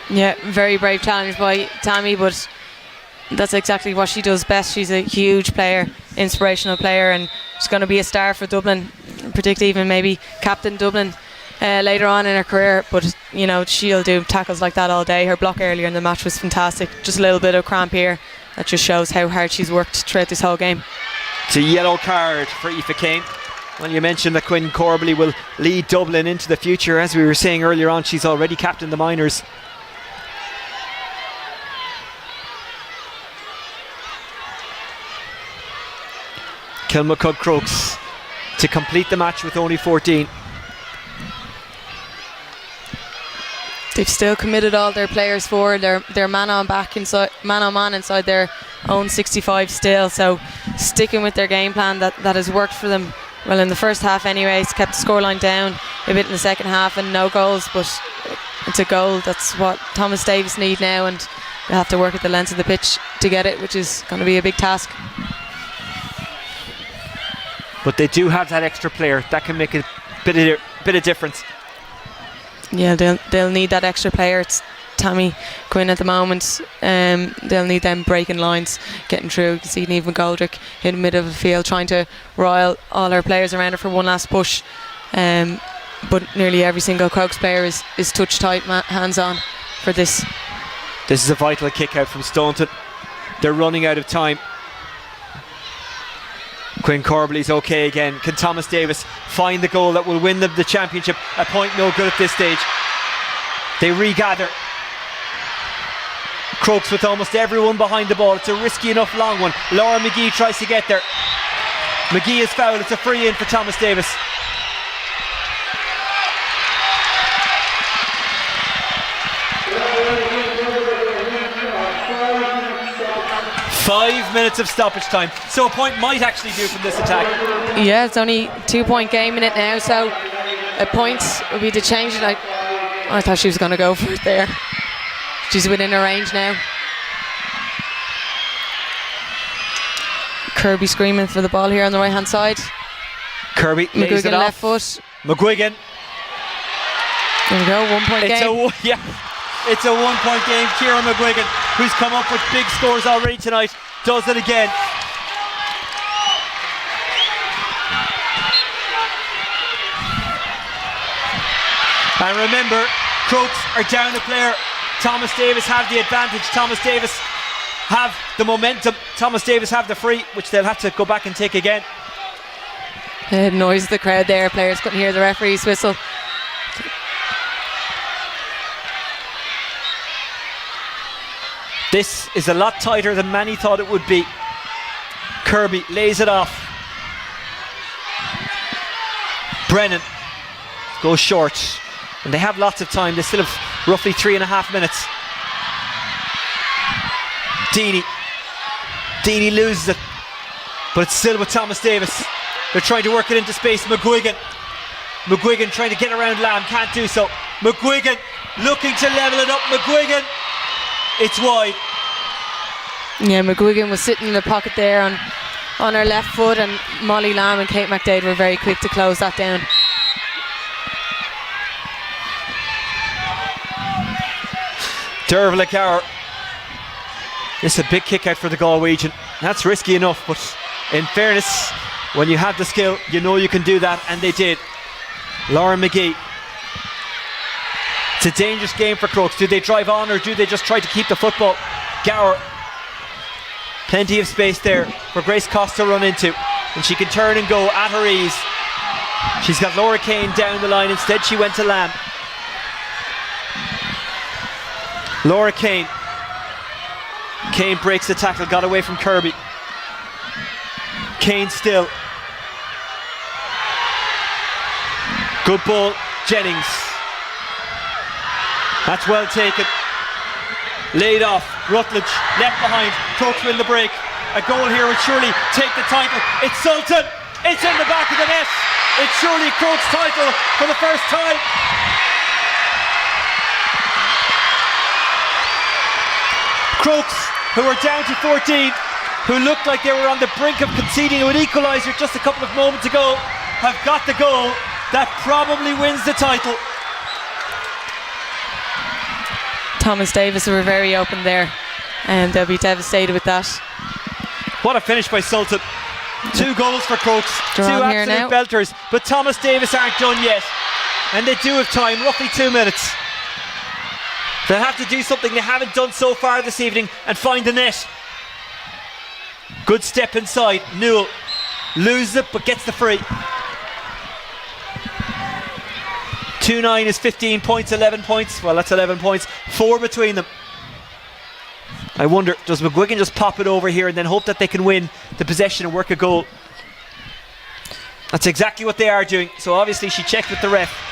Yeah, very brave challenge by Tammy, but that's exactly what she does best. She's a huge player, inspirational player, and she's going to be a star for Dublin, particularly even maybe captain Dublin later on in her career. But you know, she'll do tackles like that all day. Her block earlier in the match was fantastic. Just a little bit of cramp here. That just shows how hard she's worked throughout this whole game. It's a yellow card for Aoife Kane. Well, you mentioned that Quinn Corbally will lead Dublin into the future. As we were saying earlier on, she's already captained the minors. Kilmacud Crokes to complete the match with only 14. They've still committed all their players forward. They're man on man inside their own 65 still. So sticking with their game plan that has worked for them. Well, in the first half anyways, kept the scoreline down a bit in the second half and no goals, but it's a goal. That's what Thomas Davis need now, and they'll have to work at the length of the pitch to get it, which is going to be a big task. But they do have that extra player that can make a bit of difference. Yeah, they'll need that extra player. It's Tammy Quinn at the moment. They'll need them breaking lines, getting through. You can see Niamh McGoldrick in the middle of the field trying to rile all her players around her for one last push. But nearly every single Crokes player is touch tight, hands on for this. This is a vital kick out from Staunton. They're running out of time. Quinn Corbelly's okay again. Can Thomas Davis find the goal that will win them the championship? A point no good at this stage. They regather. Crokes with almost everyone behind the ball. It's a risky enough long one. Laura McGee tries to get there. McGee is fouled. It's a free in for Thomas Davis. Five minutes of stoppage time, so a point might actually do from this attack. Yeah, it's only 2-point game in it now, so a point would be to change it. I thought she was going to go for it there. She's within her range now. Kirby screaming for the ball here on the right hand side. Kirby lays it off. Left foot. McGuigan. There we go, 1-point game. It's a 1-point game. Ciara McGuigan, who's come up with big scores already tonight, does it again. And remember, Crokes are down a player. Thomas Davis have the advantage. Thomas Davis have the momentum. Thomas Davis have the free, which they'll have to go back and take again. Noise of the crowd there. Players couldn't hear the referee's whistle. This is a lot tighter than many thought it would be. Kirby lays it off. Brennan goes short. And they have lots of time. They still have roughly 3.5 minutes. Deany loses it. But it's still with Thomas Davis. They're trying to work it into space. McGuigan trying to get around Lamb. Can't do so. McGuigan looking to level it up. McGuigan. It's wide. Yeah, McGuigan was sitting in the pocket there on her left foot, and Molly Lamb and Kate McDade were very quick to close that down. Dervla Gower. It's a big kick out for the Galwegian. That's risky enough, but in fairness, when you have the skill, you know you can do that, and they did. Lauren McGee. It's a dangerous game for Crokes. Do they drive on, or do they just try to keep the football? Gower. Plenty of space there for Grace Cost to run into, and she can turn and go at her ease. She's got Laura Kane down the line. Instead she went to Lamb. Laura Kane breaks the tackle, got away from Kirby. Kane still. Good ball, Jennings. That's well taken. Laid off, Rutledge left behind. Crokes win the break. A goal here would surely take the title. It's Sultan. It's in the back of the net. It's surely Crokes' title for the first time. Crokes, who are down to 14, who looked like they were on the brink of conceding an equaliser just a couple of moments ago, have got the goal that probably wins the title. Thomas Davis were very open there, and they'll be devastated with that. What a finish by Sultan. 2 goals for Crokes, They're 2 on here absolute now. belters, but Thomas Davis aren't done yet, and they do have time, roughly 2 minutes. They'll have to do something they haven't done so far this evening and find the net. Good step inside. Newell loses it but gets the free. 2-9 is 15 points, 11 points. Well, that's 11 points, 4 between them. I wonder, does McGuigan just pop it over here and then hope that they can win the possession and work a goal? That's exactly what they are doing. So obviously she checked with the ref.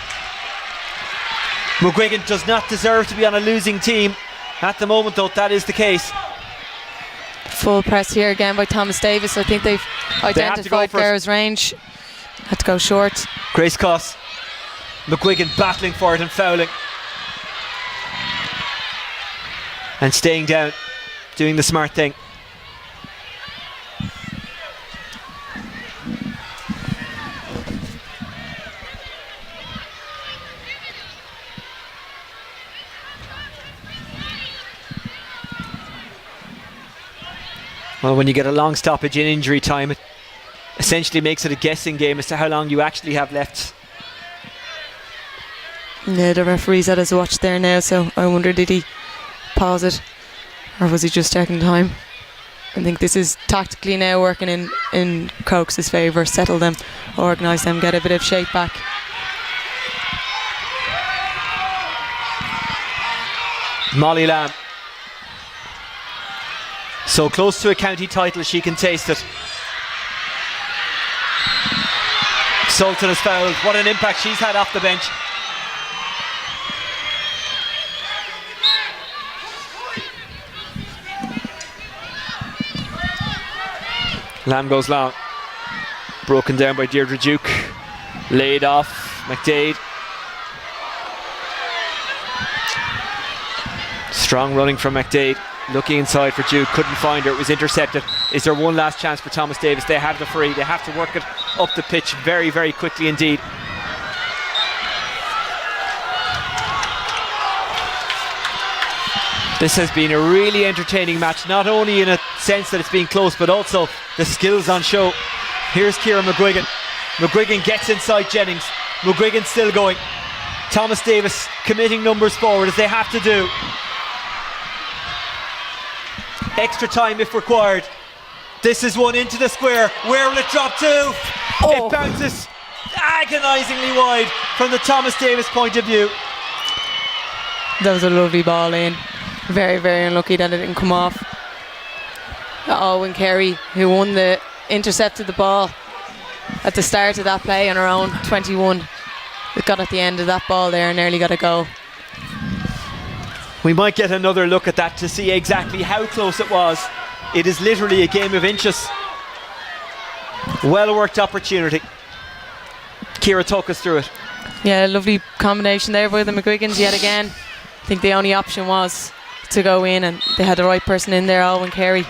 McGuigan does not deserve to be on a losing team. At the moment though, that is the case. Full press here again by Thomas Davis. I think they've identified Gara's range. Had to go short. Grace Coss. McGuigan battling for it and fouling. and staying down, doing the smart thing. Well, when you get a long stoppage in injury time, it essentially makes it a guessing game as to how long you actually have left. Yeah, the referee's had his watch there now, so I wonder, did he pause it or was he just checking time? I think this is tactically now working in Crokes' favour. Settle them, organise them, get a bit of shape back. Molly Lamb, so close to a county title she can taste it. Sultan has fouled. What an impact she's had off the bench. Lamb goes long, broken down by Deirdre Duke, laid off McDade. Strong running from McDade, looking inside for Duke, couldn't find her, it was intercepted. Is there one last chance for Thomas Davis? They have the free, they have to work it up the pitch very, very quickly indeed. This has been a really entertaining match, not only in a sense that it's been close, but also the skills on show. Here's Ciara McGuigan. McGuigan gets inside Jennings. McGuigan still going. Thomas Davis committing numbers forward as they have to do. Extra time if required. This is one into the square. Where will it drop to? It bounces agonisingly wide from the Thomas Davis point of view. That was a lovely ball in. Very, very unlucky that it didn't come off. Owen Carey, who intercepted the ball at the start of that play on her own 21. It got at the end of that ball there and nearly got a goal. We might get another look at that to see exactly how close it was. It is literally a game of inches. Well worked opportunity. Ciara, talk us through it. Yeah, lovely combination there by the McGuigans yet again. I think the only option was to go in, and they had the right person in there, Owen Carey.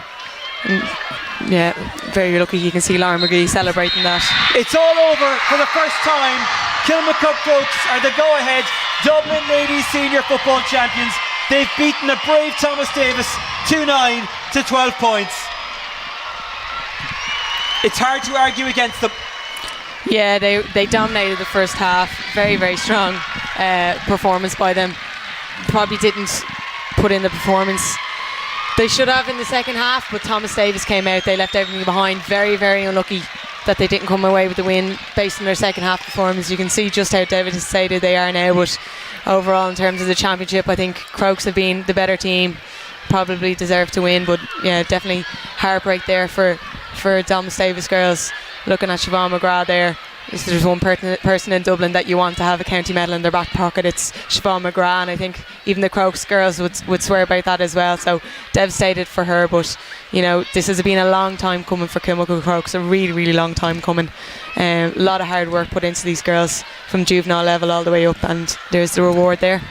Yeah, very lucky. You can see Laura McGee celebrating that. It's all over for the first time. Kilmacud Crokes are the go-ahead Dublin Ladies Senior Football Champions. They've beaten a brave Thomas Davis 2-9 to 12 points. It's hard to argue against them. Yeah, they dominated the first half. Very, very strong performance by them. Probably didn't put in the performance they should have in the second half, but Thomas Davis came out. They left everything behind. Very, very unlucky that they didn't come away with the win based on their second half performance. You can see just how devastated they are now, but overall in terms of the championship, I think Crokes have been the better team, probably deserve to win, but yeah, definitely heartbreak there for Thomas Davis girls. Looking at Siobhan McGrath there, if there's one person in Dublin that you want to have a county medal in their back pocket, it's Siobhan McGrath, and I think even the Crokes girls would swear about that as well. So devastated for her, but you know, this has been a long time coming for Kilmacud Crokes, a really, really long time coming. A lot of hard work put into these girls from juvenile level all the way up, and there's the reward there.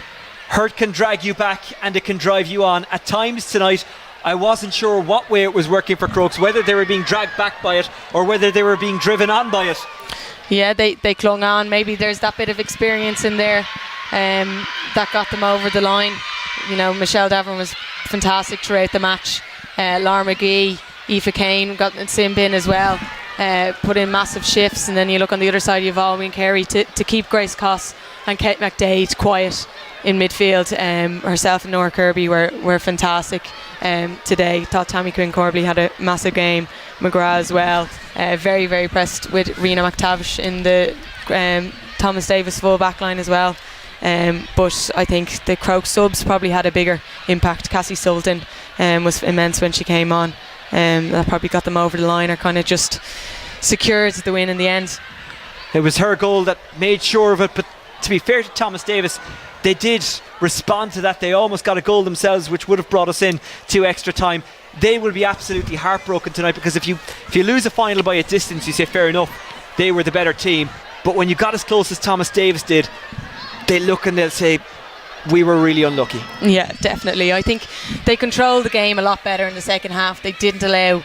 Hurt can drag you back and it can drive you on. At times tonight I wasn't sure what way it was working for Crokes, whether they were being dragged back by it or whether they were being driven on by it. Yeah, they clung on. Maybe there's that bit of experience in there that got them over the line. You know, Michelle Davern was fantastic throughout the match. Laura McGee, Aoife Kane got in sim bin as well. Put in massive shifts, and then you look on the other side, you have Alwyn Carey to keep Grace Coss and Kate McDade quiet in midfield. Herself and Nora Kirby were fantastic today. Thought Tammy Quinn Corbally had a massive game. McGrath as well. Very, very impressed with Rena McTavish in the Thomas Davis full back line as well. But I think the Crokes subs probably had a bigger impact. Cassie Sultan was immense when she came on. That probably got them over the line, or kind of just secured the win in the end. It was her goal that made sure of it, but to be fair to Thomas Davis, they did respond to that. They almost got a goal themselves, which would have brought us in to extra time. They will be absolutely heartbroken tonight, because if you lose a final by a distance, you say fair enough, they were the better team. But when you got as close as Thomas Davis did, they look and they'll say, we were really unlucky. Yeah, definitely. I think they controlled the game a lot better in the second half. They didn't allow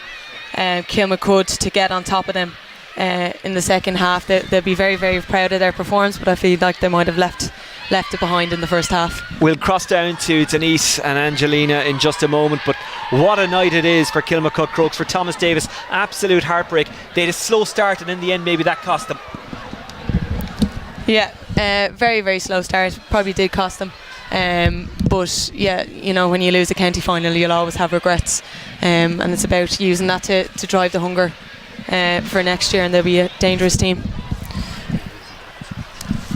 Kilmacud to get on top of them in the second half. They'll be very, very proud of their performance, but I feel like they might have left it behind in the first half. We'll cross down to Denise and Angelina in just a moment, but what a night it is for Kilmacud Crokes, for Thomas Davis. Absolute heartbreak. They had a slow start, and in the end maybe that cost them. Yeah, very, very slow start. Probably did cost them. But yeah, you know, when you lose a county final, you'll always have regrets, and it's about using that to drive the hunger for next year, and they'll be a dangerous team.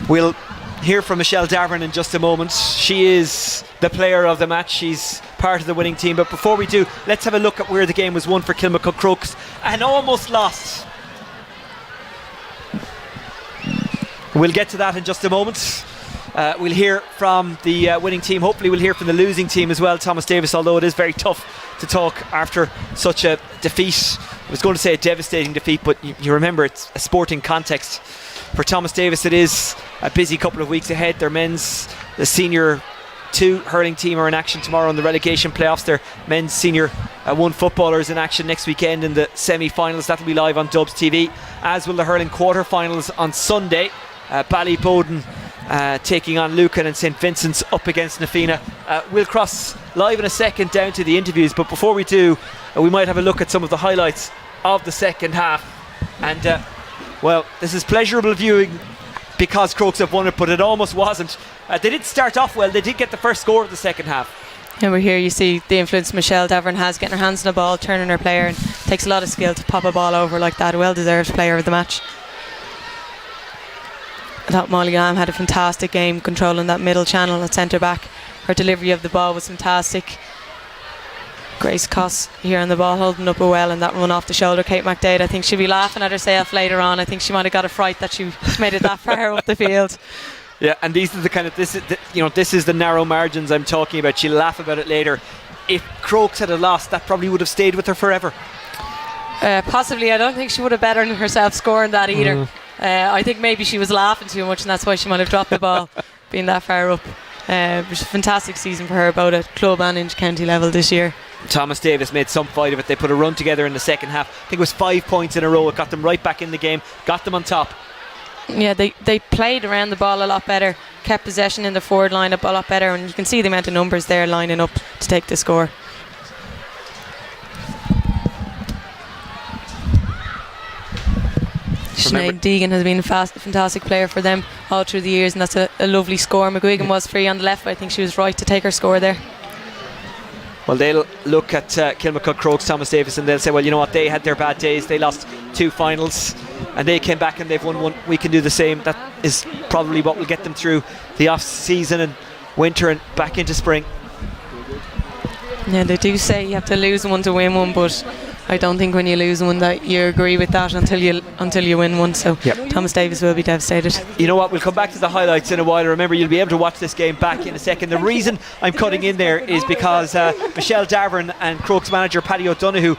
We'll hear from Michelle Davern in just a moment. She is the player of the match. She's part of the winning team. But before we do, let's have a look at where the game was won for Kilmacud Crokes and almost lost. We'll get to that in just a moment. We'll hear from the winning team. Hopefully we'll hear from the losing team as well, Thomas Davis, although it is very tough to talk after such a defeat. I was going to say a devastating defeat, but you remember it's a sporting context. For Thomas Davis, it is a busy couple of weeks ahead. Their men's, the senior 2 hurling team are in action tomorrow in the relegation playoffs. Their men's senior 1 footballers in action next weekend in the semi-finals. That'll be live on Dubs TV, as will the hurling quarter-finals on Sunday. Ballyboden taking on Lucan, and St Vincent's up against Nafina. We'll cross live in a second down to the interviews, but before we do, we might have a look at some of the highlights of the second half. And well, this is pleasurable viewing because Crokes have won it, but it almost wasn't. They did start off well. They did get the first score of the second half. And we're here, you see the influence Michelle Davern has, getting her hands on the ball, turning her player, and it takes a lot of skill to pop a ball over like that. A well-deserved player of the match. I thought Molly Lamb had a fantastic game controlling that middle channel at centre back. Her delivery of the ball was fantastic. Grace Coss here on the ball, holding up well, and that run off the shoulder. Kate McDade, I think she'll be laughing at herself later on. I think she might have got a fright that she made it that far up the field. Yeah, and these are the kind of this is the narrow margins I'm talking about. She'll laugh about it later. If Crokes had a loss, that probably would have stayed with her forever. Possibly. I don't think she would have bettered herself scoring that either. I think maybe she was laughing too much, and that's why she might have dropped the ball, being that far up. It was a fantastic season for her, both at club and inter-county level this year. Thomas Davis made some fight of it. They put a run together in the second half. I think it was 5 points in a row. It got them right back in the game, got them on top. Yeah, they played around the ball a lot better, kept possession in the forward line up a lot better, and you can see the amount of numbers there lining up to take the score. Sinead Deegan has been a fantastic player for them all through the years, and that's a lovely score. McGuigan was free on the left, but I think she was right to take her score there. Well, they'll look at Kilmacud Crokes, Thomas Davis, and they'll say, well, you know what, they had their bad days. They lost 2 finals and they came back and they've won 1. We can do the same. That is probably what will get them through the off season and winter and back into spring. Yeah, they do say you have to lose one to win one, but I don't think when you lose one that you agree with that until you win one. So yep. Thomas Davis will be devastated. You know what, we'll come back to the highlights in a while. Remember, you'll be able to watch this game back in a second. The reason I'm cutting in there is because Michelle Davern and Crokes manager Paddy O'Donoghue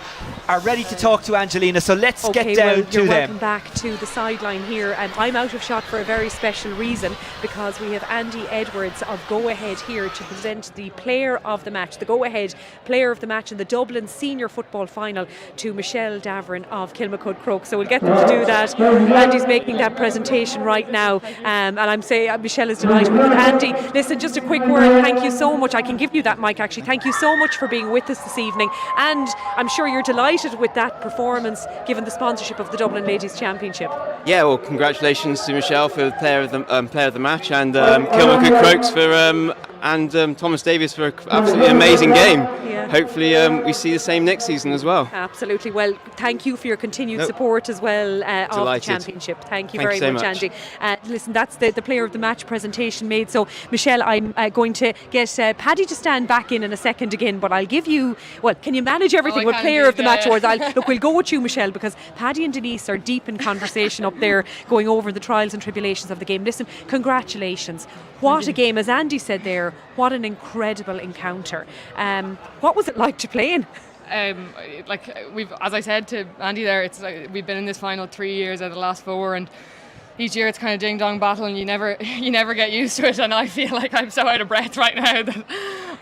are ready to talk to Angelina, so let's get down to them. Welcome back to the sideline here, and I'm out of shot for a very special reason, because we have Andy Edwards of Go Ahead here to present the player of the match, the Go Ahead player of the match in the Dublin senior football final, to Michelle Davern of Kilmacud Crokes. So we'll get them to do that. Andy's making that presentation right now, and I'm saying Michelle is delighted with it. Andy, listen, just a quick word. Thank you so much. I can give you that mic actually. Thank you so much for being with us this evening, and I'm sure you're delighted with that performance given the sponsorship of the Dublin Ladies Championship. Yeah, well, congratulations to Michelle for the player of the match, and Kilmacud Crokes for and Thomas Davis for an absolutely amazing game. Yeah. Hopefully we see the same next season as well. Absolutely. Well, thank you for your continued support as well of the championship. Thank you very much, Andy. Listen, that's the player of the match presentation made. So Michelle, I'm going to get Paddy to stand back in a second again, but I'll give you, well, can you manage everything with player of the match awards? Look, we'll go with you, Michelle, because Paddy and Denise are deep in conversation up there going over the trials and tribulations of the game. Listen, congratulations. What a game, as Andy said there, what an incredible encounter. What was it like to play in? As I said to Andy there, it's like we've been in this final 3 years out of the last 4, and each year it's kind of ding dong battle, and you never get used to it. And I feel like I'm so out of breath right now that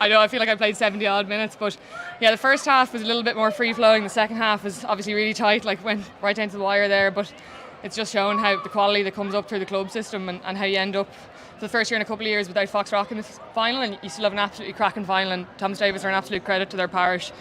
I feel like I played 70 odd minutes. But yeah, the first half was a little bit more free flowing. The second half was obviously really tight, like went right down to the wire there. But it's just shown how the quality that comes up through the club system, and how you end up for the first year in a couple of years without Foxrock in the final, and you still have an absolutely cracking final. And Thomas Davis are an absolute credit to their parish.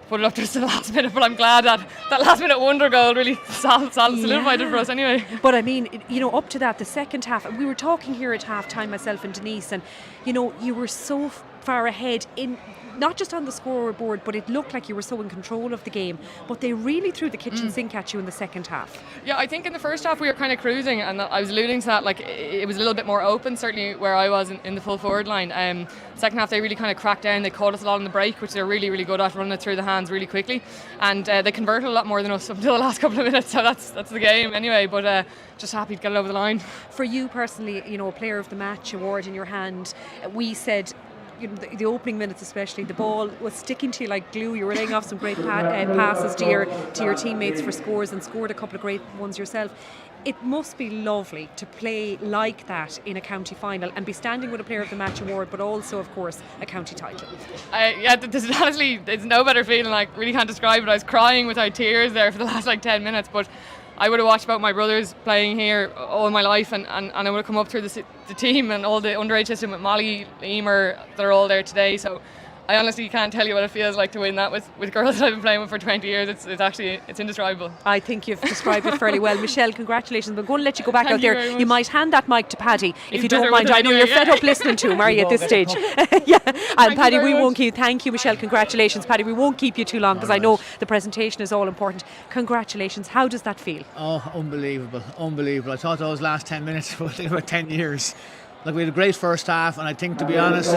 Put it up just to the last minute, but I'm glad that last minute wonder goal really solidified it for us anyway. But I mean, up to that, the second half, and we were talking here at half time, myself and Denise, and you were so far ahead in, not just on the scoreboard, but it looked like you were so in control of the game. But they really threw the kitchen sink at you in the second half. Yeah, I think in the first half we were kind of cruising, and I was alluding to that, like it was a little bit more open, certainly where I was in the full forward line. Second half they really kind of cracked down. They caught us a lot on the break, which they're really, really good at, running it through the hands really quickly, and they converted a lot more than us until the last couple of minutes. So that's the game anyway. But just happy to get it over the line. For you personally, a Player of the Match award in your hand, we said, the opening minutes especially, the ball was sticking to you like glue. You were laying off some great passes to your teammates for scores, and scored a couple of great ones yourself. It must be lovely to play like that in a county final and be standing with a Player of the Match award, but also, of course, a county title. Honestly, it's no better feeling. Like, really can't describe it. I was crying without tears there for the last 10 minutes, but I would have watched about my brothers playing here all my life, and I would have come up through the team and all the underage system with Molly, Emer, they're all there today. So I honestly can't tell you what it feels like to win that with girls that I've been playing with for 20 years. It's indescribable. I think you've described it fairly well. Michelle, congratulations. I'm going to let you go back out there. You might hand that mic to Paddy if you don't mind. I know you're fed up listening to him, are you, at this stage? Yeah. And Paddy, we won't keep. Thank you, Michelle. Congratulations, Paddy. We won't keep you too long because I know the presentation is all important. Congratulations. How does that feel? Oh, unbelievable. I thought those last 10 minutes were about 10 years. Like, we had a great first half, and I think, to be honest,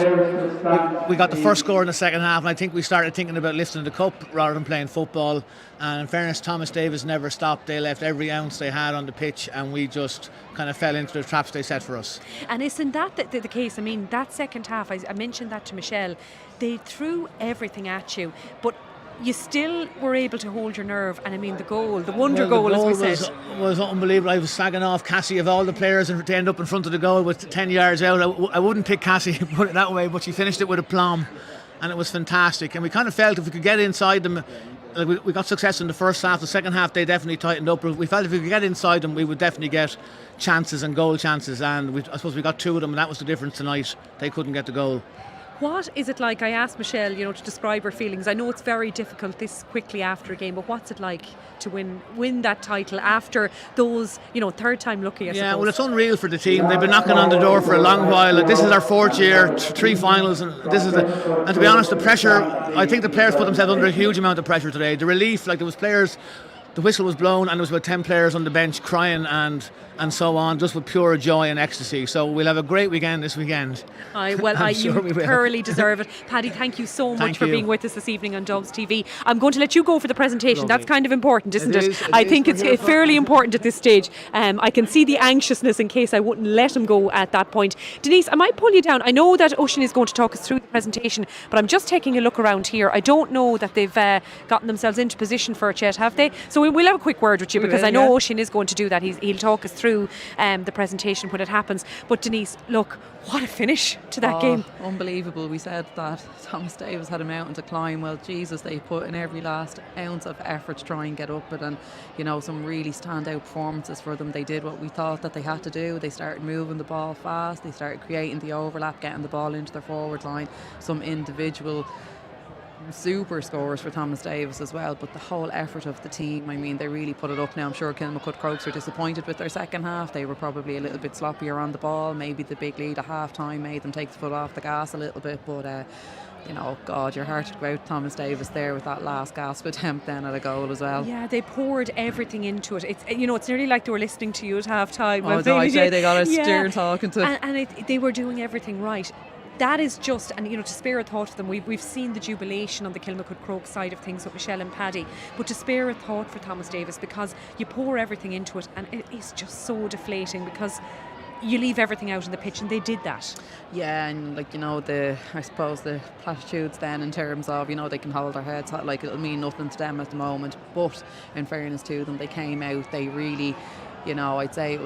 we got the first score in the second half, and I think we started thinking about lifting the cup rather than playing football. And in fairness, Thomas Davis never stopped. They left every ounce they had on the pitch, and we just kind of fell into the traps they set for us. And isn't that the case? I mean, that second half, I mentioned that to Michelle, they threw everything at you, but you still were able to hold your nerve. And I mean, the wonder goal, as we said, was unbelievable. I was slagging off Cassie of all the players to end up in front of the goal with 10 yards out. I wouldn't pick Cassie, put it that way, but she finished it with aplomb, and it was fantastic. And we kind of felt if we could get inside them, like we got success in the first half. The second half they definitely tightened up. We felt if we could get inside them, we would definitely get chances and goal chances, and I suppose we got two of them, and that was the difference tonight. They couldn't get the goal. What is it like? I asked Michelle, to describe her feelings. I know it's very difficult this quickly after a game, but what's it like to win that title after those, third time lucky, I suppose? Well, it's unreal for the team. They've been knocking on the door for a long while. Like, this is our fourth year, 3 finals, and and to be honest, the pressure, I think the players put themselves under a huge amount of pressure today. The relief, like, there was players, the whistle was blown and there was about 10 players on the bench crying and so on, just with pure joy and ecstasy. So we'll have a great weekend this weekend. You thoroughly deserve it. Paddy, thank you so much for being with us this evening on Dubs TV. I'm going to let you go for the presentation. Lovely. That's kind of important, isn't it? I think it's fairly important at this stage. I can see the anxiousness in case I wouldn't let him go at that point. Denise, I might pull you down. I know that Ocean is going to talk us through the presentation, but I'm just taking a look around here. I don't know that they've gotten themselves into position for it yet, have they? So we'll have a quick word with you, because I know Ocean is going to do that. He'll talk us through the presentation when it happens. But Denise, look, what a finish to that game. Unbelievable. We said that Thomas Davis had a mountain to climb. Well, Jesus, they put in every last ounce of effort to try and get up it, and some really standout performances for them. They did what we thought that they had to do. They started moving the ball fast, they started creating the overlap, getting the ball into their forward line, some individual super scores for Thomas Davis as well, but the whole effort of the team, I mean, they really put it up. Now I'm sure Kilmacud Crokes were disappointed with their second half. They were probably a little bit sloppier on the ball. Maybe the big lead at half time made them take the foot off the gas a little bit, but God, your heart would go out to Thomas Davis there with that last gasp attempt then at a goal as well. Yeah, they poured everything into it. It's it's nearly like they were listening to you at half time. I'd say they got a steer talking to. And they were doing everything right. That is just, and to spare a thought to them, we've seen the jubilation on the Kilmacud Crokes side of things with Michelle and Paddy, but to spare a thought for Thomas Davis, because you pour everything into it and it is just so deflating, because you leave everything out on the pitch, and they did that. Yeah, and I suppose the platitudes then in terms of they can hold their heads high, like it'll mean nothing to them at the moment, but in fairness to them, they came out, they really I'd say it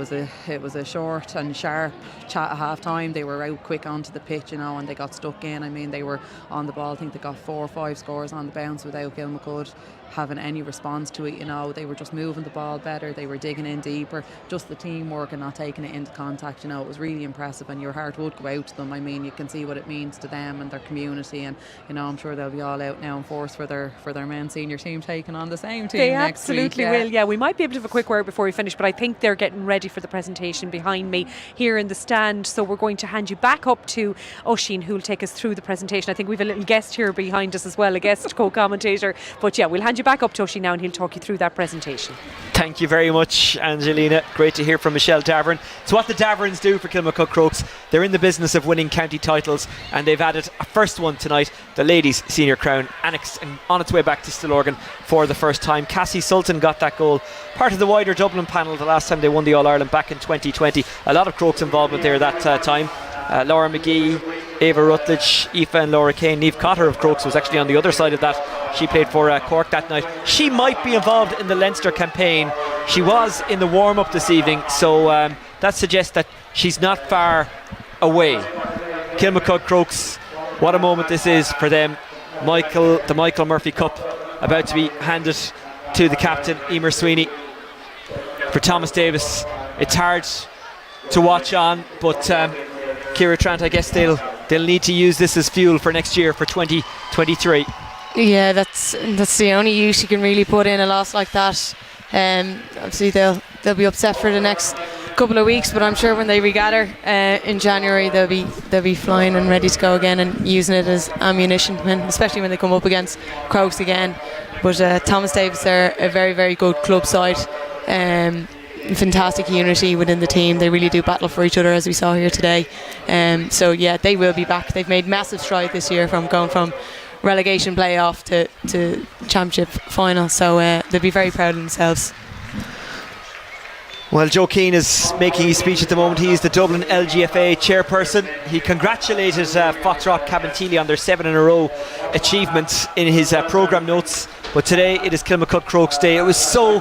was a short and sharp chat at half time. They were out quick onto the pitch, and they got stuck in. I mean, they were on the ball. I think they got 4 or 5 scores on the bounce without Kilmacud having any response to it. They were just moving the ball better. They were digging in deeper. Just the teamwork and not taking it into contact. It was really impressive, and your heart would go out to them. I mean, you can see what it means to them and their community, and I'm sure they'll be all out now in force for their men's senior team taking on the same team they next week. absolutely will. Yeah, we might be able to have a quick word before we finish, but I think they're getting ready for the presentation behind me here in the stand. So we're going to hand you back up to Oisín, who will take us through the presentation. I think we've a little guest here behind us as well, a guest co-commentator. But yeah, we'll hand you back up to Oisín now, and he'll talk you through that presentation. Thank you very much, Angelina. Great to hear from Michelle Davern. It's what the Daverns do for Kilmacud Crokes. They're in the business of winning county titles, and they've added a first one tonight, the ladies' senior crown, annexed and on its way back to Stillorgan for the first time. Cassie Sultan got that goal, part of the wider Dublin panel the last time they won the All-Ireland back in 2020. A lot of Crokes involvement there that time. Laura McGee, Ava Rutledge, Aoife and Laura Kane. Niamh Cotter of Crokes was actually on the other side of that. She played for Cork that night. She might be involved in the Leinster campaign. She was in the warm-up this evening, so that suggests that she's not far away. Kilmacud Crokes, what a moment this is for them. The Michael Murphy Cup about to be handed to the captain, Emer Sweeney. For Thomas Davis, it's hard to watch on, but Ciara Trant, I guess they'll need to use this as fuel for next year, for 2023. Yeah, that's the only use you can really put in a loss like that. Obviously they'll be upset for the next couple of weeks, but I'm sure when they regather in January they'll be flying and ready to go again and using it as ammunition, especially when they come up against Crokes again. But Thomas Davis are a very, very good club side. Fantastic unity within the team. They really do battle for each other, as we saw here today. So yeah, they will be back. They've made massive stride this year from going from relegation playoff to championship final, so they'll be very proud of themselves. Well, Joe Keane is making his speech at the moment. He is the Dublin LGFA chairperson. He congratulated Foxrock Cabinteely on their 7 in a row achievements in his programme notes. But today it is Kilmacud Crokes Day. It was so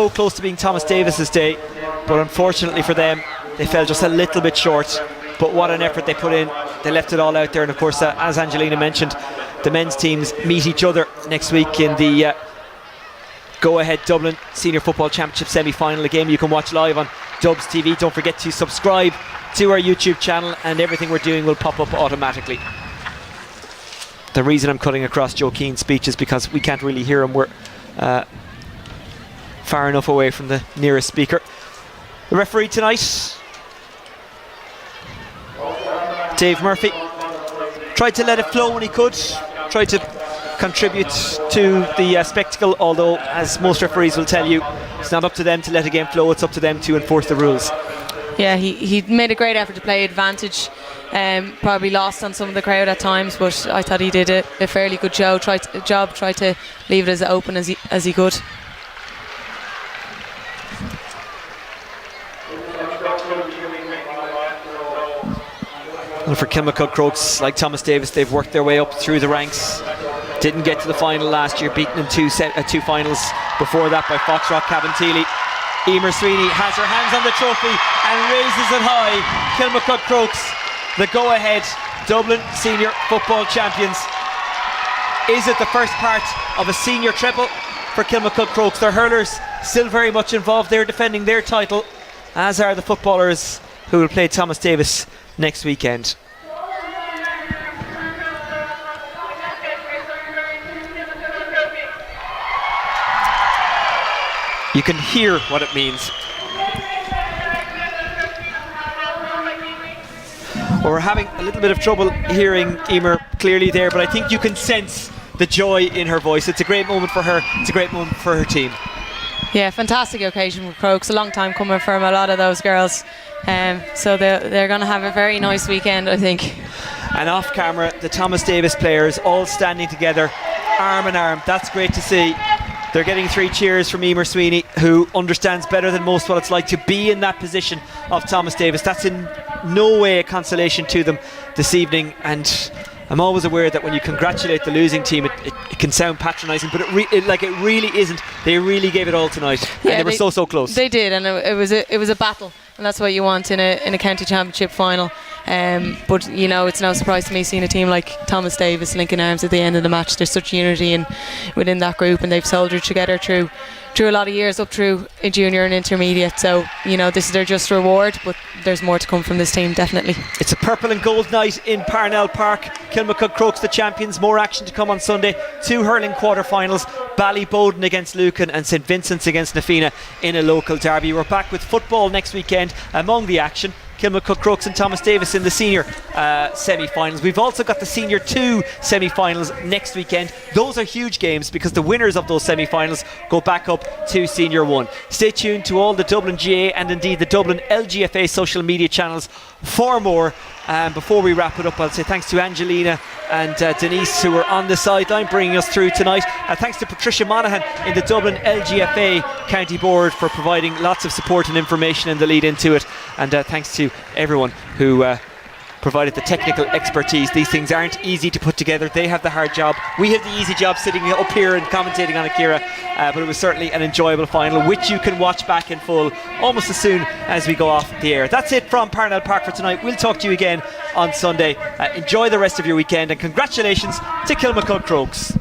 close to being Thomas Davis's day, but unfortunately for them, they fell just a little bit short. But what an effort they put in. They left it all out there, and of course, as Angelina mentioned, the men's teams meet each other next week in the Go Ahead Dublin Senior Football Championship semi-final, a game you can watch live on Dubs TV. Don't forget to subscribe to our YouTube channel, and everything we're doing will pop up automatically. The reason I'm cutting across Joe Keane's speech is because we can't really hear him. We're far enough away from the nearest speaker. The referee tonight, Dave Murphy, tried to let it flow when he could, tried to contribute to the spectacle, although, as most referees will tell you, it's not up to them to let a game flow, it's up to them to enforce the rules. Yeah, he made a great effort to play advantage, probably lost on some of the crowd at times, but I thought he did a fairly good job, tried to leave it as open as he could. And for Kilmacud Crokes, like Thomas Davis, they've worked their way up through the ranks. Didn't get to the final last year, beaten in two finals before that by Foxrock Cabinteely. Emer Sweeney has her hands on the trophy and raises it high. Kilmacud Crokes, the go-ahead Dublin Senior Football Champions. Is it the first part of a senior triple for Kilmacud Crokes? Their hurlers still very much involved. They're defending their title, as are the footballers who will play Thomas Davis next weekend. You can hear what it means. Well, we're having a little bit of trouble hearing Emer clearly there, but I think you can sense the joy in her voice. It's a great moment for her. It's a great moment for her team. Yeah, fantastic occasion for Crokes. A long time coming from a lot of those girls. So they're going to have a very nice weekend, I think. And off camera, the Thomas Davis players all standing together, arm in arm. That's great to see. They're getting 3 cheers from Emer Sweeney, who understands better than most what it's like to be in that position of Thomas Davis. That's in no way a consolation to them this evening, and I'm always aware that when you congratulate the losing team, it can sound patronising, but it really isn't. They really gave it all tonight, and they were so close. They did, and it was a battle, and that's what you want in a county championship final. But it's no surprise to me seeing a team like Thomas Davis linking arms at the end of the match. There's such unity within that group, and they've soldiered together through a lot of years up through a junior and intermediate. So this is their just reward, but there's more to come from this team, definitely. It's a purple and gold night in Parnell Park. Kilmacud Crokes the champions. More action to come on Sunday. 2 hurling quarter-finals. Ballybowden against Lucan and St Vincent's against Nafina in a local derby. We're back with football next weekend. Among the action, Kilmacud Crokes and Thomas Davis in the senior semi-finals. We've also got the senior 2 semi-finals next weekend. Those are huge games because the winners of those semi-finals go back up to senior 1. Stay tuned to all the Dublin GA and indeed the Dublin LGFA social media channels for more. Before we wrap it up, I'll say thanks to Angelina and Denise, who were on the sideline bringing us through tonight. Thanks to Patricia Monaghan in the Dublin LGFA County Board for providing lots of support and information in the lead into it. And thanks to everyone who provided the technical expertise. These things aren't easy to put together. They have the hard job. We have the easy job sitting up here and commentating on Akira. But it was certainly an enjoyable final, which you can watch back in full almost as soon as we go off the air. That's it from Parnell Park for tonight. We'll talk to you again on Sunday. Enjoy the rest of your weekend, and congratulations to Kilmacud Crokes.